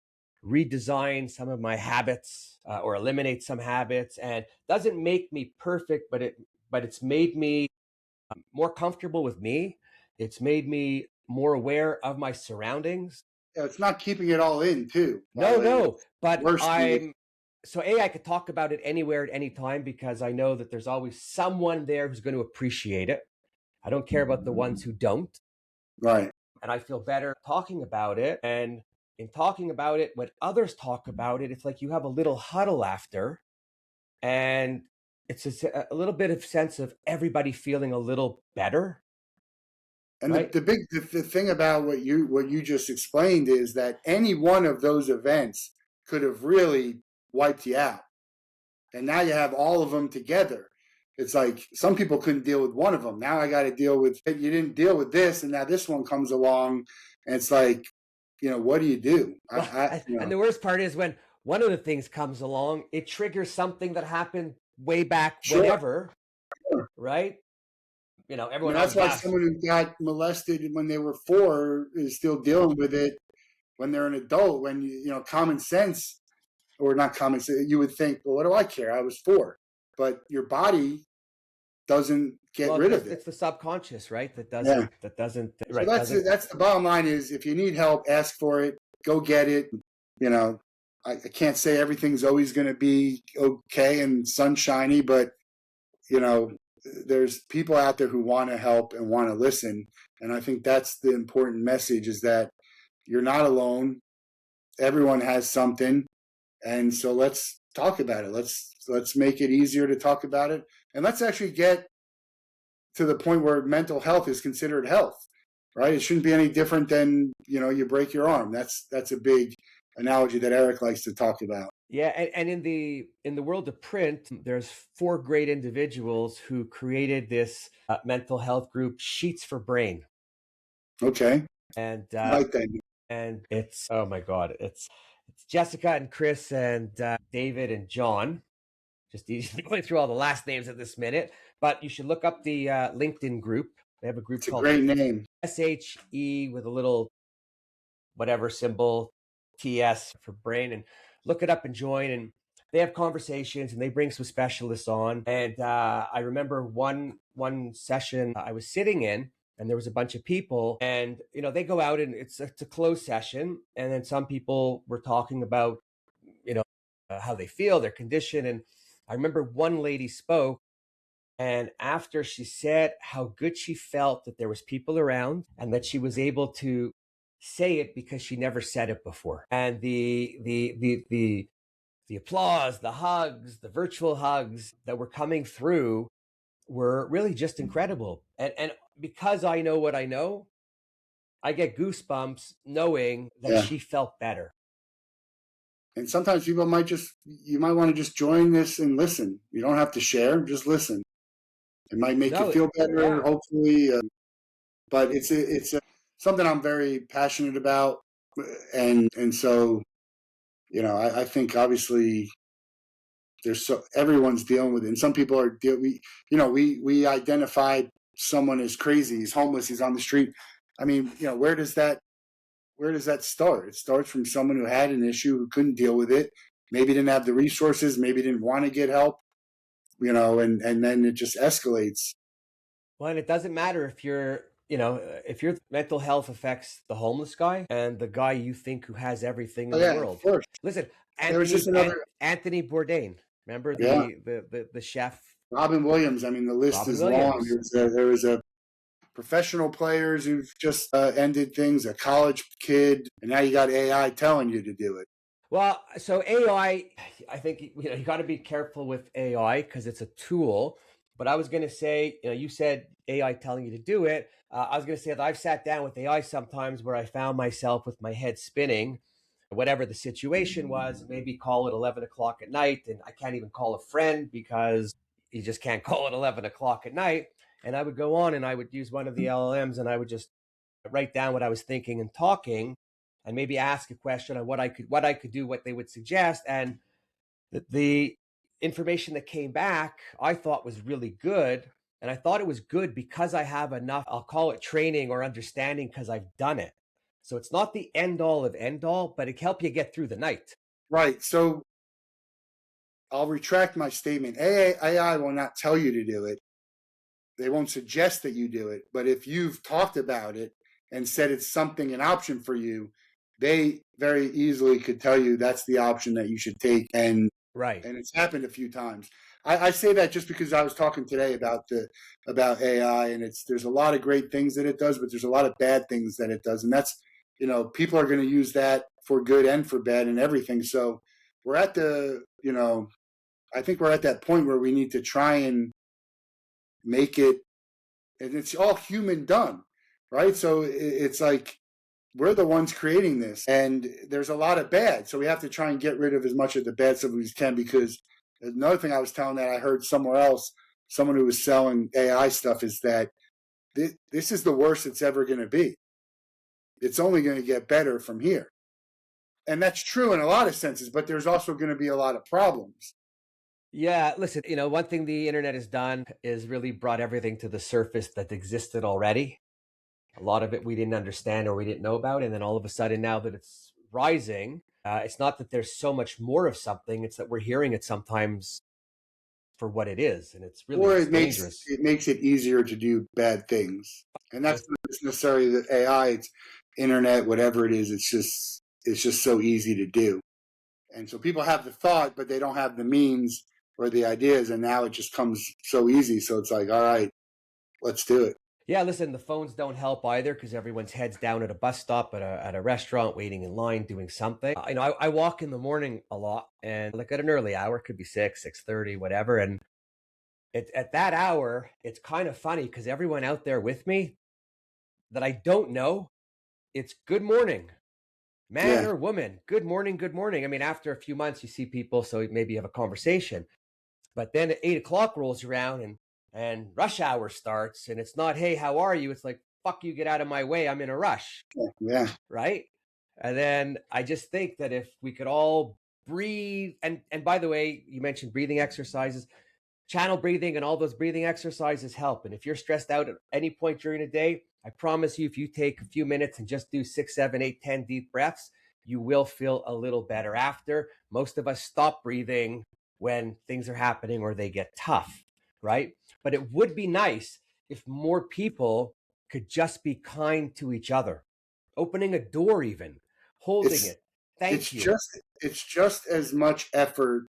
redesign some of my habits, or eliminate some habits. And doesn't make me perfect, but it's made me more comfortable with me. It's made me more aware of my surroundings. yeah, it's not keeping it all in too. By the No, way, no, but worst thing is I could talk about it anywhere at any time, because I know that there's always someone there who's going to appreciate it. I don't care about the ones who don't. right. And I feel better talking about it. And in talking about it, when others talk about it, it's like you have a little huddle after, and it's a little bit of sense of everybody feeling a little better, And right? the thing about what you just explained is that any one of those events could have really wiped you out. And now you have all of them together. It's like some people couldn't deal with one of them. Now I got to deal with it. You didn't deal with this, and now this one comes along, and it's like, what do you do? Well, and the worst part is when one of the things comes along, it triggers something that happened way back Sure. whenever, right? I mean, Everyone that's always why laughs. someone who got molested when they were 4 is still dealing with it when they're an adult. When common sense, or not common sense, you would think, well, what do I care? I was 4, but your body doesn't get Well, rid of it. it's the subconscious, right? Yeah. That doesn't So right doesn't. that's the bottom line is if you need help, ask for it, go get it. You know, I can't say everything's always going to be okay and sunshiny, but you know, there's people out there who want to help and want to listen. And I think that's the important message is that you're not alone. Everyone has something. And so let's talk about it. Let's make it easier to talk about it. And let's actually get to the point where mental health is considered health, right? It shouldn't be any different than, you break your arm. That's a big analogy that Eric likes to talk about. Yeah, and in the world of print, there's four great individuals who created this mental health group, Sheets for Brain, Okay. and I like that. it's, oh my God, it's Jessica and Chris and David and John. Just easy going through all the last names at this minute, but you should look up the LinkedIn group. They have a group It's a called great name. SHE with a little whatever symbol, TS for brain, and look it up and join. And they have conversations and they bring some specialists on. And I remember one session I was sitting in, and there was a bunch of people, and they go out and it's a closed session, and then some people were talking about you know how they feel, their condition, and I remember one lady spoke, and after she said how good she felt that there was people around and that she was able to say it because she never said it before, and the applause, the hugs, the virtual hugs that were coming through were really just incredible. And because I know what I know, I get goosebumps knowing that Yeah. she felt better. And sometimes people you might want to just join this and listen. You don't have to share, just listen. It might make you No, feel better, yeah. hopefully. But something I'm very passionate about. And so, I think obviously everyone's dealing with it. And some people we identified someone as crazy, he's homeless, he's on the street. I mean, where does that start? It starts from someone who had an issue, who couldn't deal with it, maybe didn't have the resources, maybe didn't want to get help, and then it just escalates. Well, and it doesn't matter if if your mental health affects the homeless guy and the guy you think who has everything Oh in the yeah, of world. course. Listen, There was just another, Anthony Bourdain, remember yeah, the chef Robin Williams. I mean, the list Robin is long. Williams. There was a professional players who've just ended things, a college kid, and now you got AI telling you to do it. Well, so I think you got to be careful with AI because it's a tool. But I was going to say, you said AI telling you to do it. I was going to say that I've sat down with AI sometimes where I found myself with my head spinning, whatever the situation was. Maybe call it 11 o'clock at night, and I can't even call a friend because you just can't call it 11 o'clock at night. And I would go on and I would use one of the LLMs and I would just write down what I was thinking and talking, and maybe ask a question on what I could do, what they would suggest, and the information that came back I thought was really good, and I thought it was good because I have enough, I'll call it training or understanding because I've done it. So it's not the end all of end all, but it can help you get through the night. Right. So I'll retract my statement. AI will not tell you to do it. They won't suggest that you do it. But if you've talked about it and said it's something, an option for you, they very easily could tell you that's the option that you should take. And Right. it's happened a few times. I say that just because I was talking today about AI, and there's a lot of great things that it does, but there's a lot of bad things that it does, and that's people are going to use that for good and for bad and everything. So we're at the I think we're at that point where we need to try and make it, and it's all human done, right? So it's like we're the ones creating this, and there's a lot of bad. So we have to try and get rid of as much of the bad stuff as we can. Because another thing I was telling that I heard somewhere else, someone who was selling AI stuff, is that this is the worst it's ever going to be. It's only going to get better from here. And that's true in a lot of senses, but there's also going to be a lot of problems. Yeah, listen, one thing the internet has done is really brought everything to the surface that existed already. A lot of it we didn't understand or we didn't know about. And then all of a sudden, now that it's rising, it's not that there's so much more of something, it's that we're hearing it sometimes for what it is. And Or it's it makes dangerous. it easier to do bad things. And that's not necessarily the AI, it's internet, whatever it is, it's just so easy to do. And so people have the thought, but they don't have the means or the ideas, and now it just comes so easy. So it's like, all right, let's do it. Yeah, listen, the phones don't help either because everyone's heads down at a bus stop, at a restaurant, waiting in line, doing something. I walk in the morning a lot, and like at an early hour, could be 6:30, whatever. And at that hour, it's kind of funny because everyone out there with me that I don't know, it's good morning, man Yeah. or woman. Good morning, good morning. I mean, after a few months, you see people, so maybe you have a conversation. But then at 8 o'clock rolls around and rush hour starts, and it's not, hey, how are you? It's like, fuck you, get out of my way. I'm in a rush. Yeah. Right. And then I just think that if we could all breathe, and by the way, you mentioned breathing exercises, channel breathing and all those breathing exercises help. And if you're stressed out at any point during the day, I promise you, if you take a few minutes and just do 6, 7, 8, 10 deep breaths, you will feel a little better after. Most of us stop breathing when things are happening or they get tough, right? But it would be nice if more people could just be kind to each other, opening a door, even holding It's it. Thank you. it's just as much effort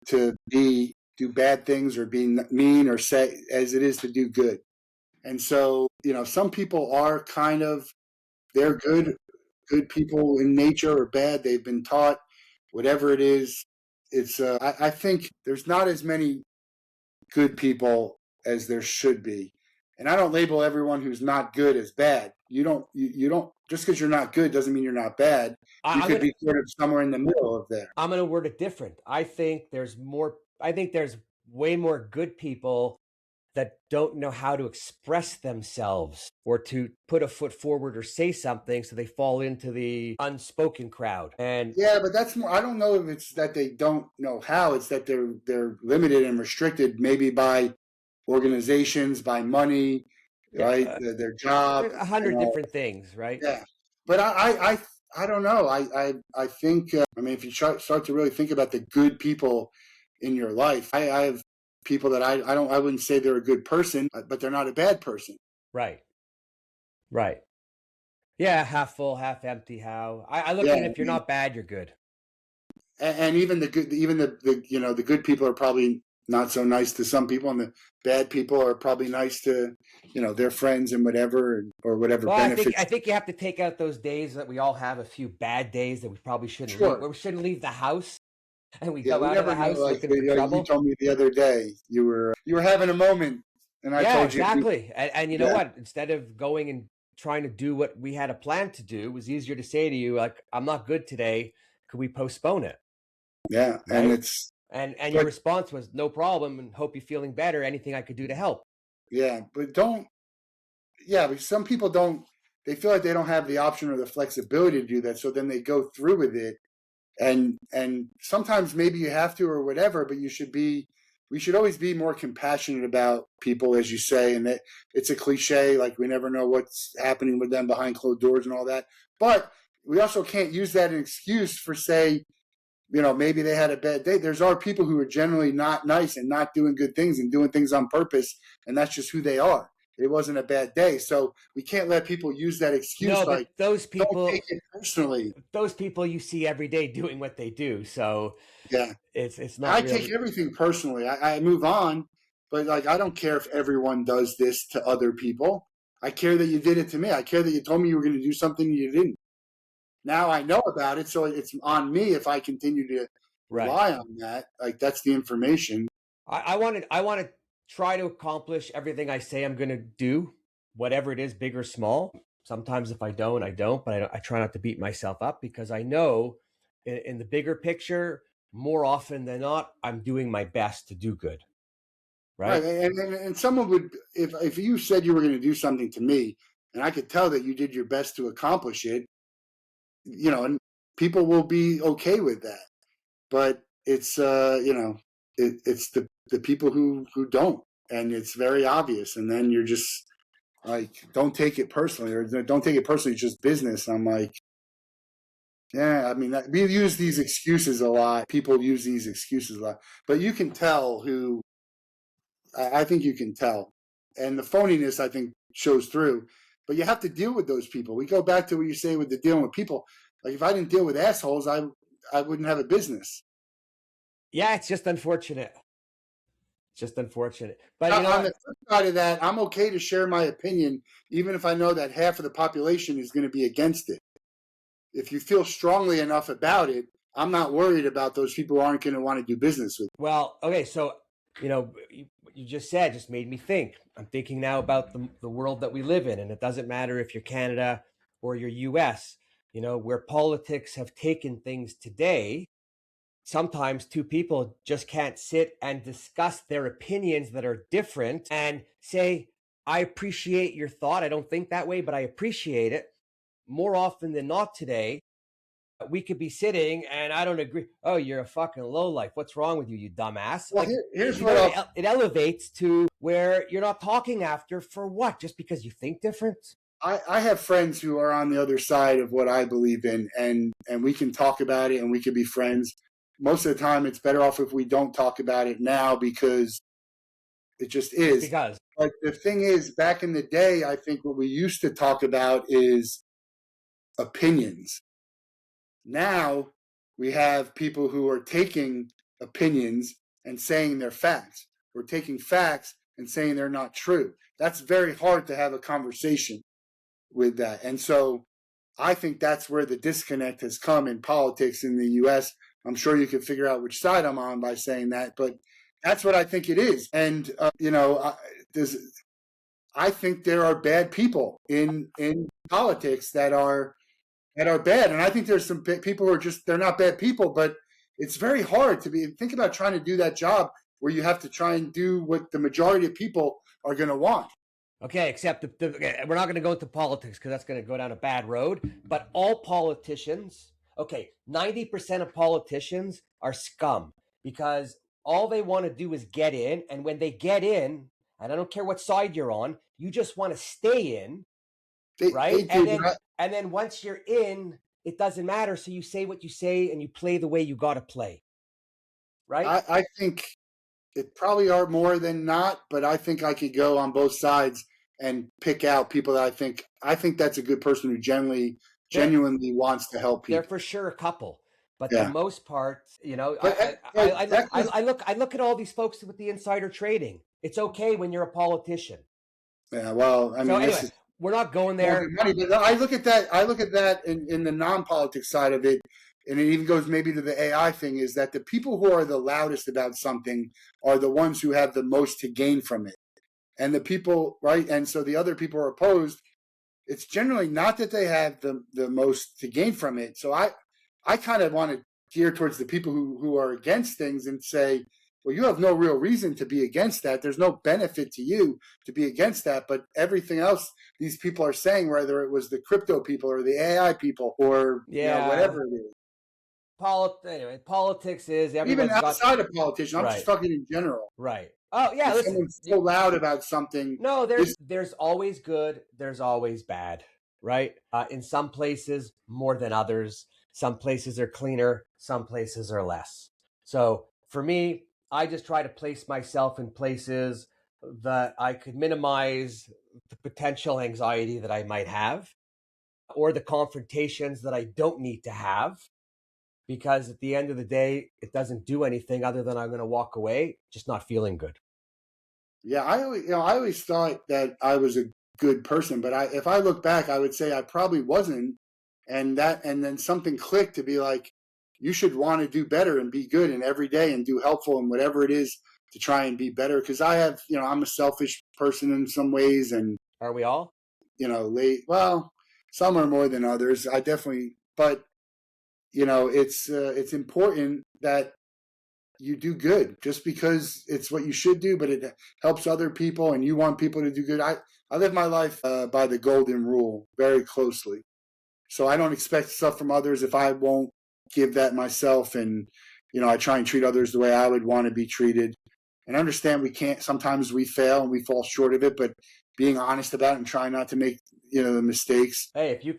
to do bad things or be mean or say as it is to do good. And so, some people are kind of, they're good people in nature, or bad. They've been taught whatever it is. It's I think there's not as many good people as there should be. And I don't label everyone who's not good as bad. You don't, just because you're not good doesn't mean you're not bad. You I'm could gonna be sort of somewhere in the middle of there. I'm gonna word it different. I think there's way more good people that don't know how to express themselves or to put a foot forward or say something, so they fall into the unspoken crowd. And Yeah, but that's more. I don't know if it's that they don't know how. It's that they're limited and restricted, maybe by organizations, by money, right? yeah, Their job, there's 100 different things, right? Yeah, but I don't know. I think. I mean, if you start to really think about the good people in your life, I have people that I wouldn't say they're a good person, but they're not a bad person. Right, right. Yeah, half full, half empty. How I look Yeah, at it, if you're not bad, you're good. and even the good, even the good people are probably not so nice to some people, and the bad people are probably nice to their friends and whatever, or whatever Well, I benefits. think you have to take out those days that we all have, a few bad days that we probably shouldn't leave. Sure. Where we shouldn't leave the house, and we Yeah, go we out of the never know. house Like looking for you trouble. told me the other day, you were having a moment, and I Yeah, told you, exactly. And you know yeah, what? Instead of going and trying to do what we had a plan to do, it was easier to say to you, like, I'm not good today. Could we postpone it? yeah, and Right. And your but response was no problem and hope you're feeling better. Anything I could do to help. yeah, but don't, yeah, but some people don't. They feel like they don't have the option or the flexibility to do that, so then they go through with it, and sometimes maybe you have to or whatever, but we should always be more compassionate about people, as you say, and that it's a cliche, like we never know what's happening with them behind closed doors and all that. But we also can't use that as an excuse for, say, maybe they had a bad day. There's are people who are generally not nice and not doing good things and doing things on purpose, and that's just who they are. It wasn't a bad day, so we can't let people use that No, excuse, like, but don't take it personally. those people you see every day doing what they do. So Yeah, it's not I take really everything personally. I move on, but like I don't care if everyone does this to other people. I care that you did it to me. I care that you told me you were going to do something you didn't. Now I know about it, so it's on me if I continue to Right. rely on that. Like that's the information. I want to try to accomplish everything I say I'm going to do, whatever it is, big or small. Sometimes if I don't, I don't, but I try not to beat myself up because I know in the bigger picture, more often than not, I'm doing my best to do good. Right. Right. And someone would, if you said you were going to do something to me and I could tell that you did your best to accomplish it, and people will be okay with that. But it's, it's the people who don't, and it's very obvious. And then you're just like, don't take it personally, or don't take it personally. It's just business. I'm like, yeah, I mean, we use these excuses a lot. People use these excuses a lot, but you can tell who. I think you can tell, and the phoniness I think shows through. But you have to deal with those people. We go back to what you say with the dealing with people. Like if I didn't deal with assholes, I wouldn't have a business. Yeah, it's just unfortunate. Just unfortunate. But On the flip side of that, I'm okay to share my opinion, even if I know that half of the population is going to be against it. If you feel strongly enough about it, I'm not worried about those people who aren't going to want to do business with. well, okay, so what you just said just made me think. I'm thinking now about the world that we live in, and it doesn't matter if you're Canada or you're US, where politics have taken things today. Sometimes two people just can't sit and discuss their opinions that are different and say, I appreciate your thought. I don't think that way, but I appreciate it. More often than not today, we could be sitting and I don't agree. Oh, you're a fucking lowlife. What's wrong with you, you dumbass? Well, Like, here's what else. it elevates to where you're not talking after for what? Just because you think different? I have friends who are on the other side of what I believe in, and we can talk about it and we can be friends. Most of the time, it's better off if we don't talk about it now because it just is. Because, But the thing is, back in the day, I think what we used to talk about is opinions. Now we have people who are taking opinions and saying they're facts. We're taking facts and saying they're not true. That's very hard to have a conversation with that. And so I think that's where the disconnect has come in politics in the US. I'm sure you can figure out which side I'm on by saying that, but that's what I think it is. And, I think there are bad people in politics that are bad. And I think there's some people who are just, they're not bad people, but it's very hard to think about trying to do that job where you have to try and do what the majority of people are going to want. okay, except we're not going to go into politics because that's going to go down a bad road. But all politicians, okay, 90% of politicians are scum because all they want to do is get in. And when they get in, and I don't care what side you're on, you just want to stay in, right? And then once you're in, it doesn't matter. So you say what you say and you play the way you got to play, right? I think it probably are more than not, but I think I could go on both sides and pick out people that I think that's a good person who genuinely wants to help people. They're for sure a couple, but Yeah. the most part, But I look at all these folks with the insider trading. It's okay when you're a politician. yeah, well, I mean, So anyway, we're not going there. money, but I look at that in the non-politics side of it, and it even goes maybe to the AI thing, is that the people who are the loudest about something are the ones who have the most to gain from it. And the people, right? And so the other people are opposed. It's generally not that they have the most to gain from it. So I kind of want to gear towards the people who are against things and say, well, you have no real reason to be against that. There's no benefit to you to be against that. But everything else these people are saying, whether it was the crypto people or the AI people or whatever it is. Anyway, politics is Even outside of politicians. I'm just talking in general. Right. Oh yeah, if someone's so loud about something. No, there's always good. There's always bad. Right. In some places more than others. Some places are cleaner. Some places are less. So for me, I just try to place myself in places that I could minimize the potential anxiety that I might have or the confrontations that I don't need to have. Because at the end of the day, it doesn't do anything other than I'm going to walk away just not feeling good. Yeah, I always thought that I was a good person, but if I look back, I would say I probably wasn't, and then something clicked to be like, you should want to do better and be good and every day and do helpful and whatever it is to try and be better. Because I have, I'm a selfish person in some ways, and Are we all? well, some are more than others. I definitely, but it's important that you do good just because it's what you should do, but it helps other people and you want people to do good. I live my life by the golden rule very closely. So I don't expect stuff from others if I won't give that myself. And, I try and treat others the way I would want to be treated, and understand sometimes we fail and we fall short of it, but being honest about it and trying not to make, the mistakes. Hey, if you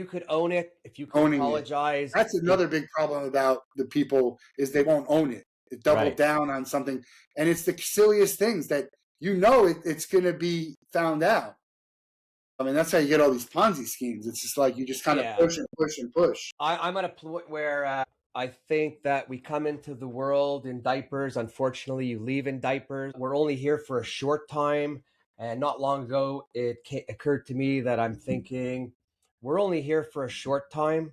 could own it, if you could Owning it. apologize. That's another big problem about the people is they won't own it. It double down on something. And it's the silliest things that it's going to be found out. I mean, that's how you get all these Ponzi schemes. It's just like you just kind of push and push and push. I'm at a point where I think that we come into the world in diapers. Unfortunately, you leave in diapers. We're only here for a short time. And not long ago, it occurred to me that I'm thinking, we're only here for a short time.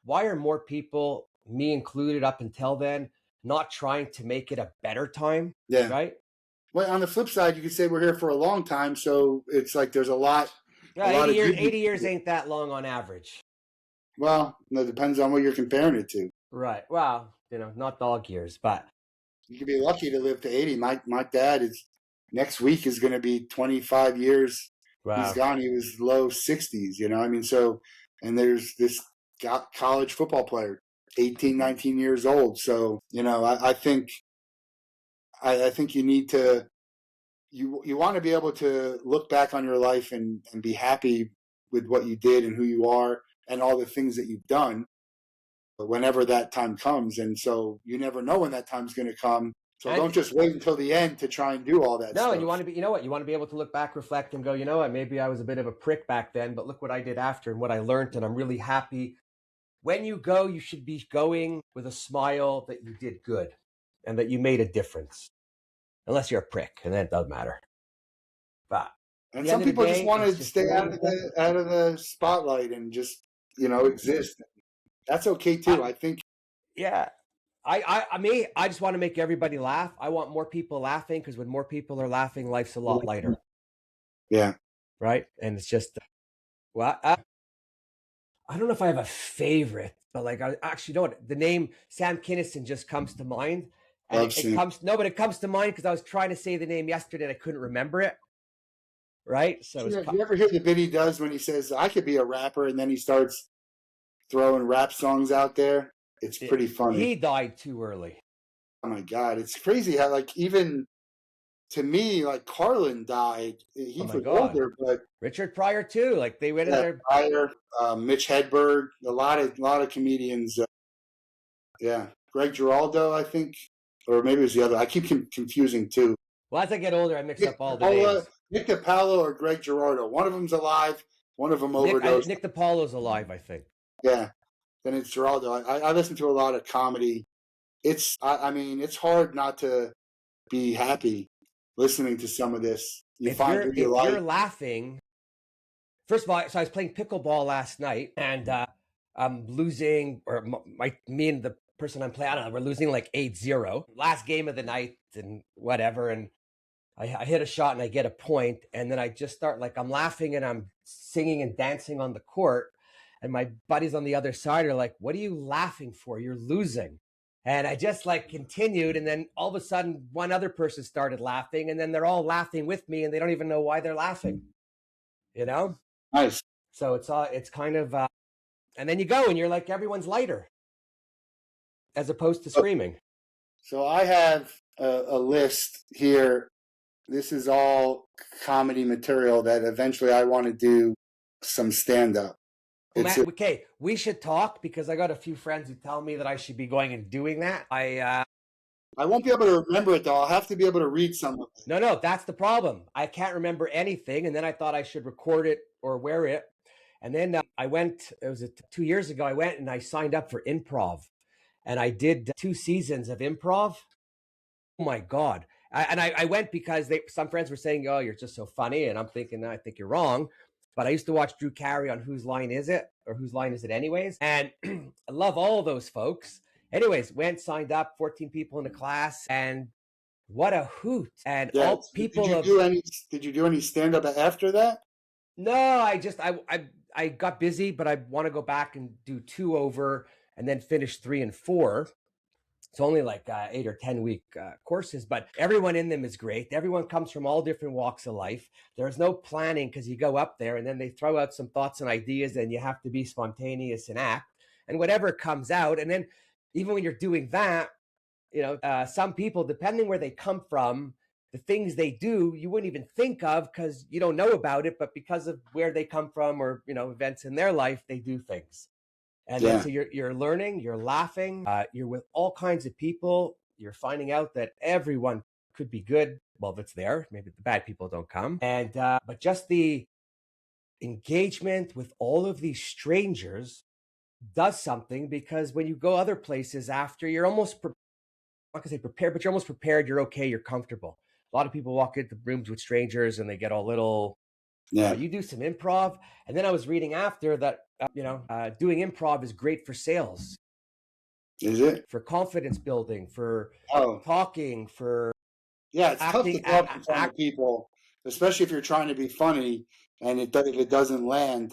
Why are more people, me included up until then, not trying to make it a better time? Yeah. Right? Well, on the flip side, you could say we're here for a long time. So it's like there's a lot. Yeah, 80 years ain't that long on average. Well, it depends on what you're comparing it to. Right. Well, not dog years, but you could be lucky to live to 80. My dad next week is going to be 25 years. Wow. He's gone. He was low 60s, I mean, so, and there's this college football player, 18, 19 years old. So, I think you need to, you want to be able to look back on your life and be happy with what you did and who you are and all the things that you've done whenever that time comes. And so you never know when that time's going to come. So don't just wait until the end to try and do all that stuff. No, and you want to be, you want to be able to look back, reflect, and go, maybe I was a bit of a prick back then, but look what I did after and what I learned, and I'm really happy. When you go, you should be going with a smile that you did good and that you made a difference. Unless you're a prick, and that doesn't matter. But and some people just want to stay out of the spotlight and just exist. That's okay too. I think. Yeah. I just want to make everybody laugh. I want more people laughing, because when more people are laughing, life's a lot lighter. Yeah. Right. And it's just, I don't know if I have a favorite, but I actually don't. The name Sam Kinison just comes to mind. And it comes to mind because I was trying to say the name yesterday and I couldn't remember it. Right. So you ever hear the bit he does when he says, I could be a rapper, and then he starts throwing rap songs out there? It's pretty funny. He died too early. Oh my God. It's crazy how even to me, Carlin died. He was older, but Richard Pryor too. They went in there. Pryor, Mitch Hedberg, a lot of comedians. Greg Giraldo, I think, or maybe it was the other. I keep confusing too. Well, as I get older, I mix up all the names. Nick DiPaolo or Greg Giraldo. One of them's alive. One of them overdosed. Nick DiPaolo's alive, I think. Yeah. Then it's Giraldo. I listen to a lot of comedy. It's hard not to be happy listening to some of this. If you're laughing, first of all, so I was playing pickleball last night, and I'm losing, or me and the person I'm playing, I don't know, we're losing 8-0. Last game of the night and whatever, and I hit a shot and I get a point, and then I just start I'm laughing and I'm singing and dancing on the court. And my buddies on the other side are like, what are you laughing for? You're losing. And I just continued. And then all of a sudden, one other person started laughing. And then they're all laughing with me. And they don't even know why they're laughing. Nice. So it's kind of, and then you go and you're everyone's lighter. As opposed to screaming. So I have a list here. This is all comedy material that eventually I want to do some stand-up. Matt, okay, we should talk, because I got a few friends who tell me that I should be going and doing that. I won't be able to remember it, though. I'll have to be able to read some of it. No, that's the problem. I can't remember anything, and then I thought I should record it or wear it. And then I went, it was 2 years ago, I went and I signed up for improv. And I did 2 seasons of improv. Oh, my God. I went because some friends were saying, oh, you're just so funny. And I'm thinking, I think you're wrong. But I used to watch Drew Carey on Whose Line Is It? Or Whose Line Is It Anyways? And I love all those folks. Anyways, went, signed up, 14 people in the class, and what a hoot. And Yeah. all people of Did you do any stand up after that? no, I got busy, but I want to go back and do 2 over and then finish 3 and 4. It's only like 8 or 10 week courses, but everyone in them is great. Everyone comes from all different walks of life. There's no planning because you go up there and then they throw out some thoughts and ideas and you have to be spontaneous and act and whatever comes out. And then even when you're doing that, some people, depending where they come from, the things they do, you wouldn't even think of because you don't know about it, but because of where they come from or, events in their life, they do things. And then so you're learning, you're laughing, you're with all kinds of people. You're finding out that everyone could be good. Well, if it's there, maybe the bad people don't come. And but just the engagement with all of these strangers does something, because when you go other places after, you're almost I'm not gonna say prepared, but you're almost prepared. You're okay. You're comfortable. A lot of people walk into rooms with strangers and they get all little. Yeah. You do some improv, and then I was reading after that. Doing improv is great for sales. Is it? For confidence building, for talking, for yeah, it's acting, tough to talk in front of people, especially if you're trying to be funny and if it doesn't land.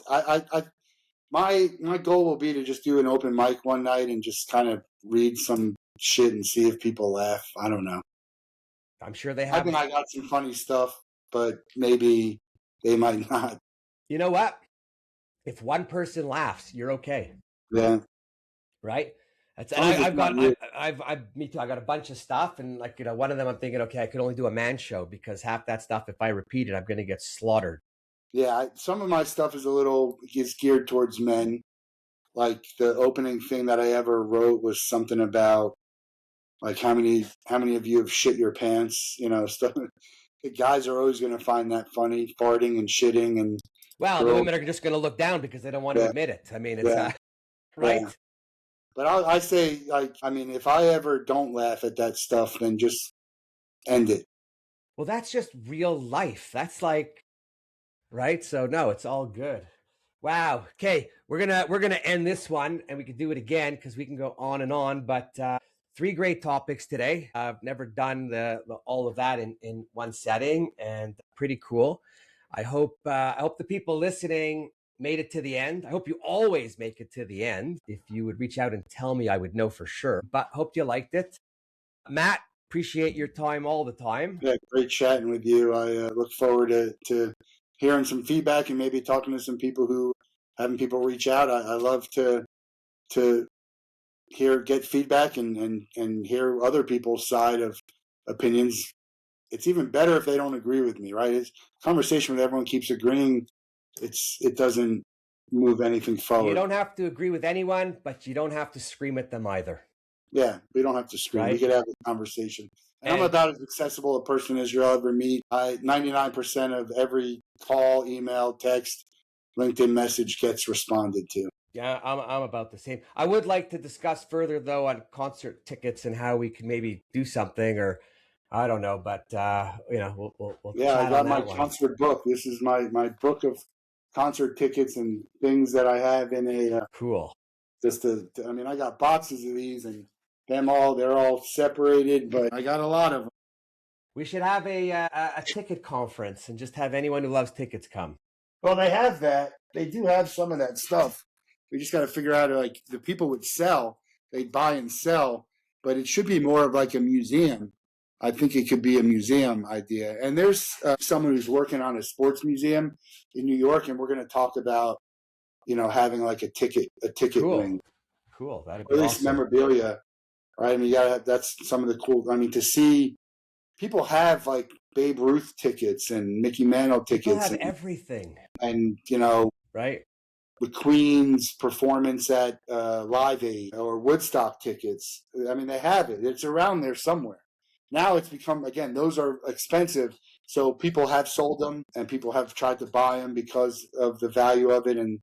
My goal will be to just do an open mic one night and just kind of read some shit and see if people laugh. I don't know. I'm sure they have. I think I got some funny stuff, but maybe they might not. You know what? If one person laughs, you're okay. Yeah. Right? Me too. I got a bunch of stuff, and one of them I'm thinking, okay, I could only do a man show because half that stuff, if I repeat it, I'm going to get slaughtered. Yeah, some of my stuff is geared towards men. Like the opening thing that I ever wrote was something about like how many of you have shit your pants, stuff. The guys are always going to find that funny, farting and shitting, and the women are just going to look down because they don't want to admit it. I mean, it's right. Yeah. But I say, if I ever don't laugh at that stuff, then just end it. Well, that's just real life. That's right. So no, it's all good. Wow. Okay, we're gonna end this one, and we can do it again because we can go on and on. But 3 great topics today. I've never done all of that in one setting, and pretty cool. I hope the people listening made it to the end. I hope you always make it to the end. If you would reach out and tell me, I would know for sure. But hope you liked it. Matt, appreciate your time all the time. Yeah, great chatting with you. I look forward to hearing some feedback and maybe talking to some people having people reach out. I love to get feedback and hear other people's side of opinions. It's even better if they don't agree with me, right? It's a conversation where everyone keeps agreeing. It doesn't move anything forward. You don't have to agree with anyone, but you don't have to scream at them either. Yeah, we don't have to scream. Right? We could have a conversation. And I'm about as accessible a person as you'll ever meet. 99% of every call, email, text, LinkedIn message gets responded to. Yeah, I'm about the same. I would like to discuss further, though, on concert tickets and how we can maybe do something, or I don't know, but we'll yeah, I got my concert book. This is my book of concert tickets and things that I have in a cool. I got boxes of these and they're all separated, but I got a lot of them. We should have a ticket conference and just have anyone who loves tickets come. Well, they have that. They do have some of that stuff. We just got to figure out, the people would sell. They buy and sell, but it should be more of like a museum. I think it could be a museum idea. And there's someone who's working on a sports museum in New York, and we're going to talk about, having like a ticket cool. wing. Cool. That'd be awesome. Memorabilia, right? I mean, that's some of the cool. I mean, to see people have like Babe Ruth tickets and Mickey Mantle tickets. People have everything. And right. The Queen's performance at Live Aid or Woodstock tickets. I mean, they have it. It's around there somewhere. Now it's become, again, those are expensive. So people have sold them and people have tried to buy them because of the value of it. And,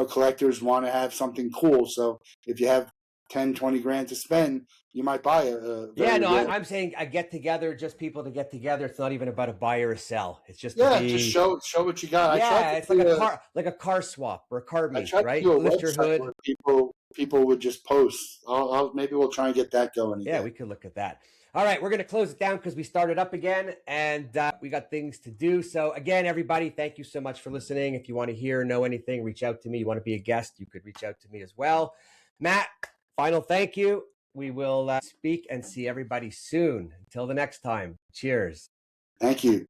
collectors want to have something cool. So if you have 10, 20 grand to spend, you might buy a Yeah, very no, rare. I'm saying a get together, just people to get together. It's not even about a buy or a sell. It's just to Yeah, just be, show what you got. yeah, it's like a car swap or a car I meet, tried to right? do a Lift your website hood. where people would just post. Maybe we'll try and get that going Yeah, again. we could look at that. All right, we're going to close it down because we started up again and we got things to do. So, again, everybody, thank you so much for listening. If you want to hear or know anything, reach out to me. You want to be a guest, you could reach out to me as well. Matt, final thank you. We will speak and see everybody soon. Until the next time, cheers. Thank you.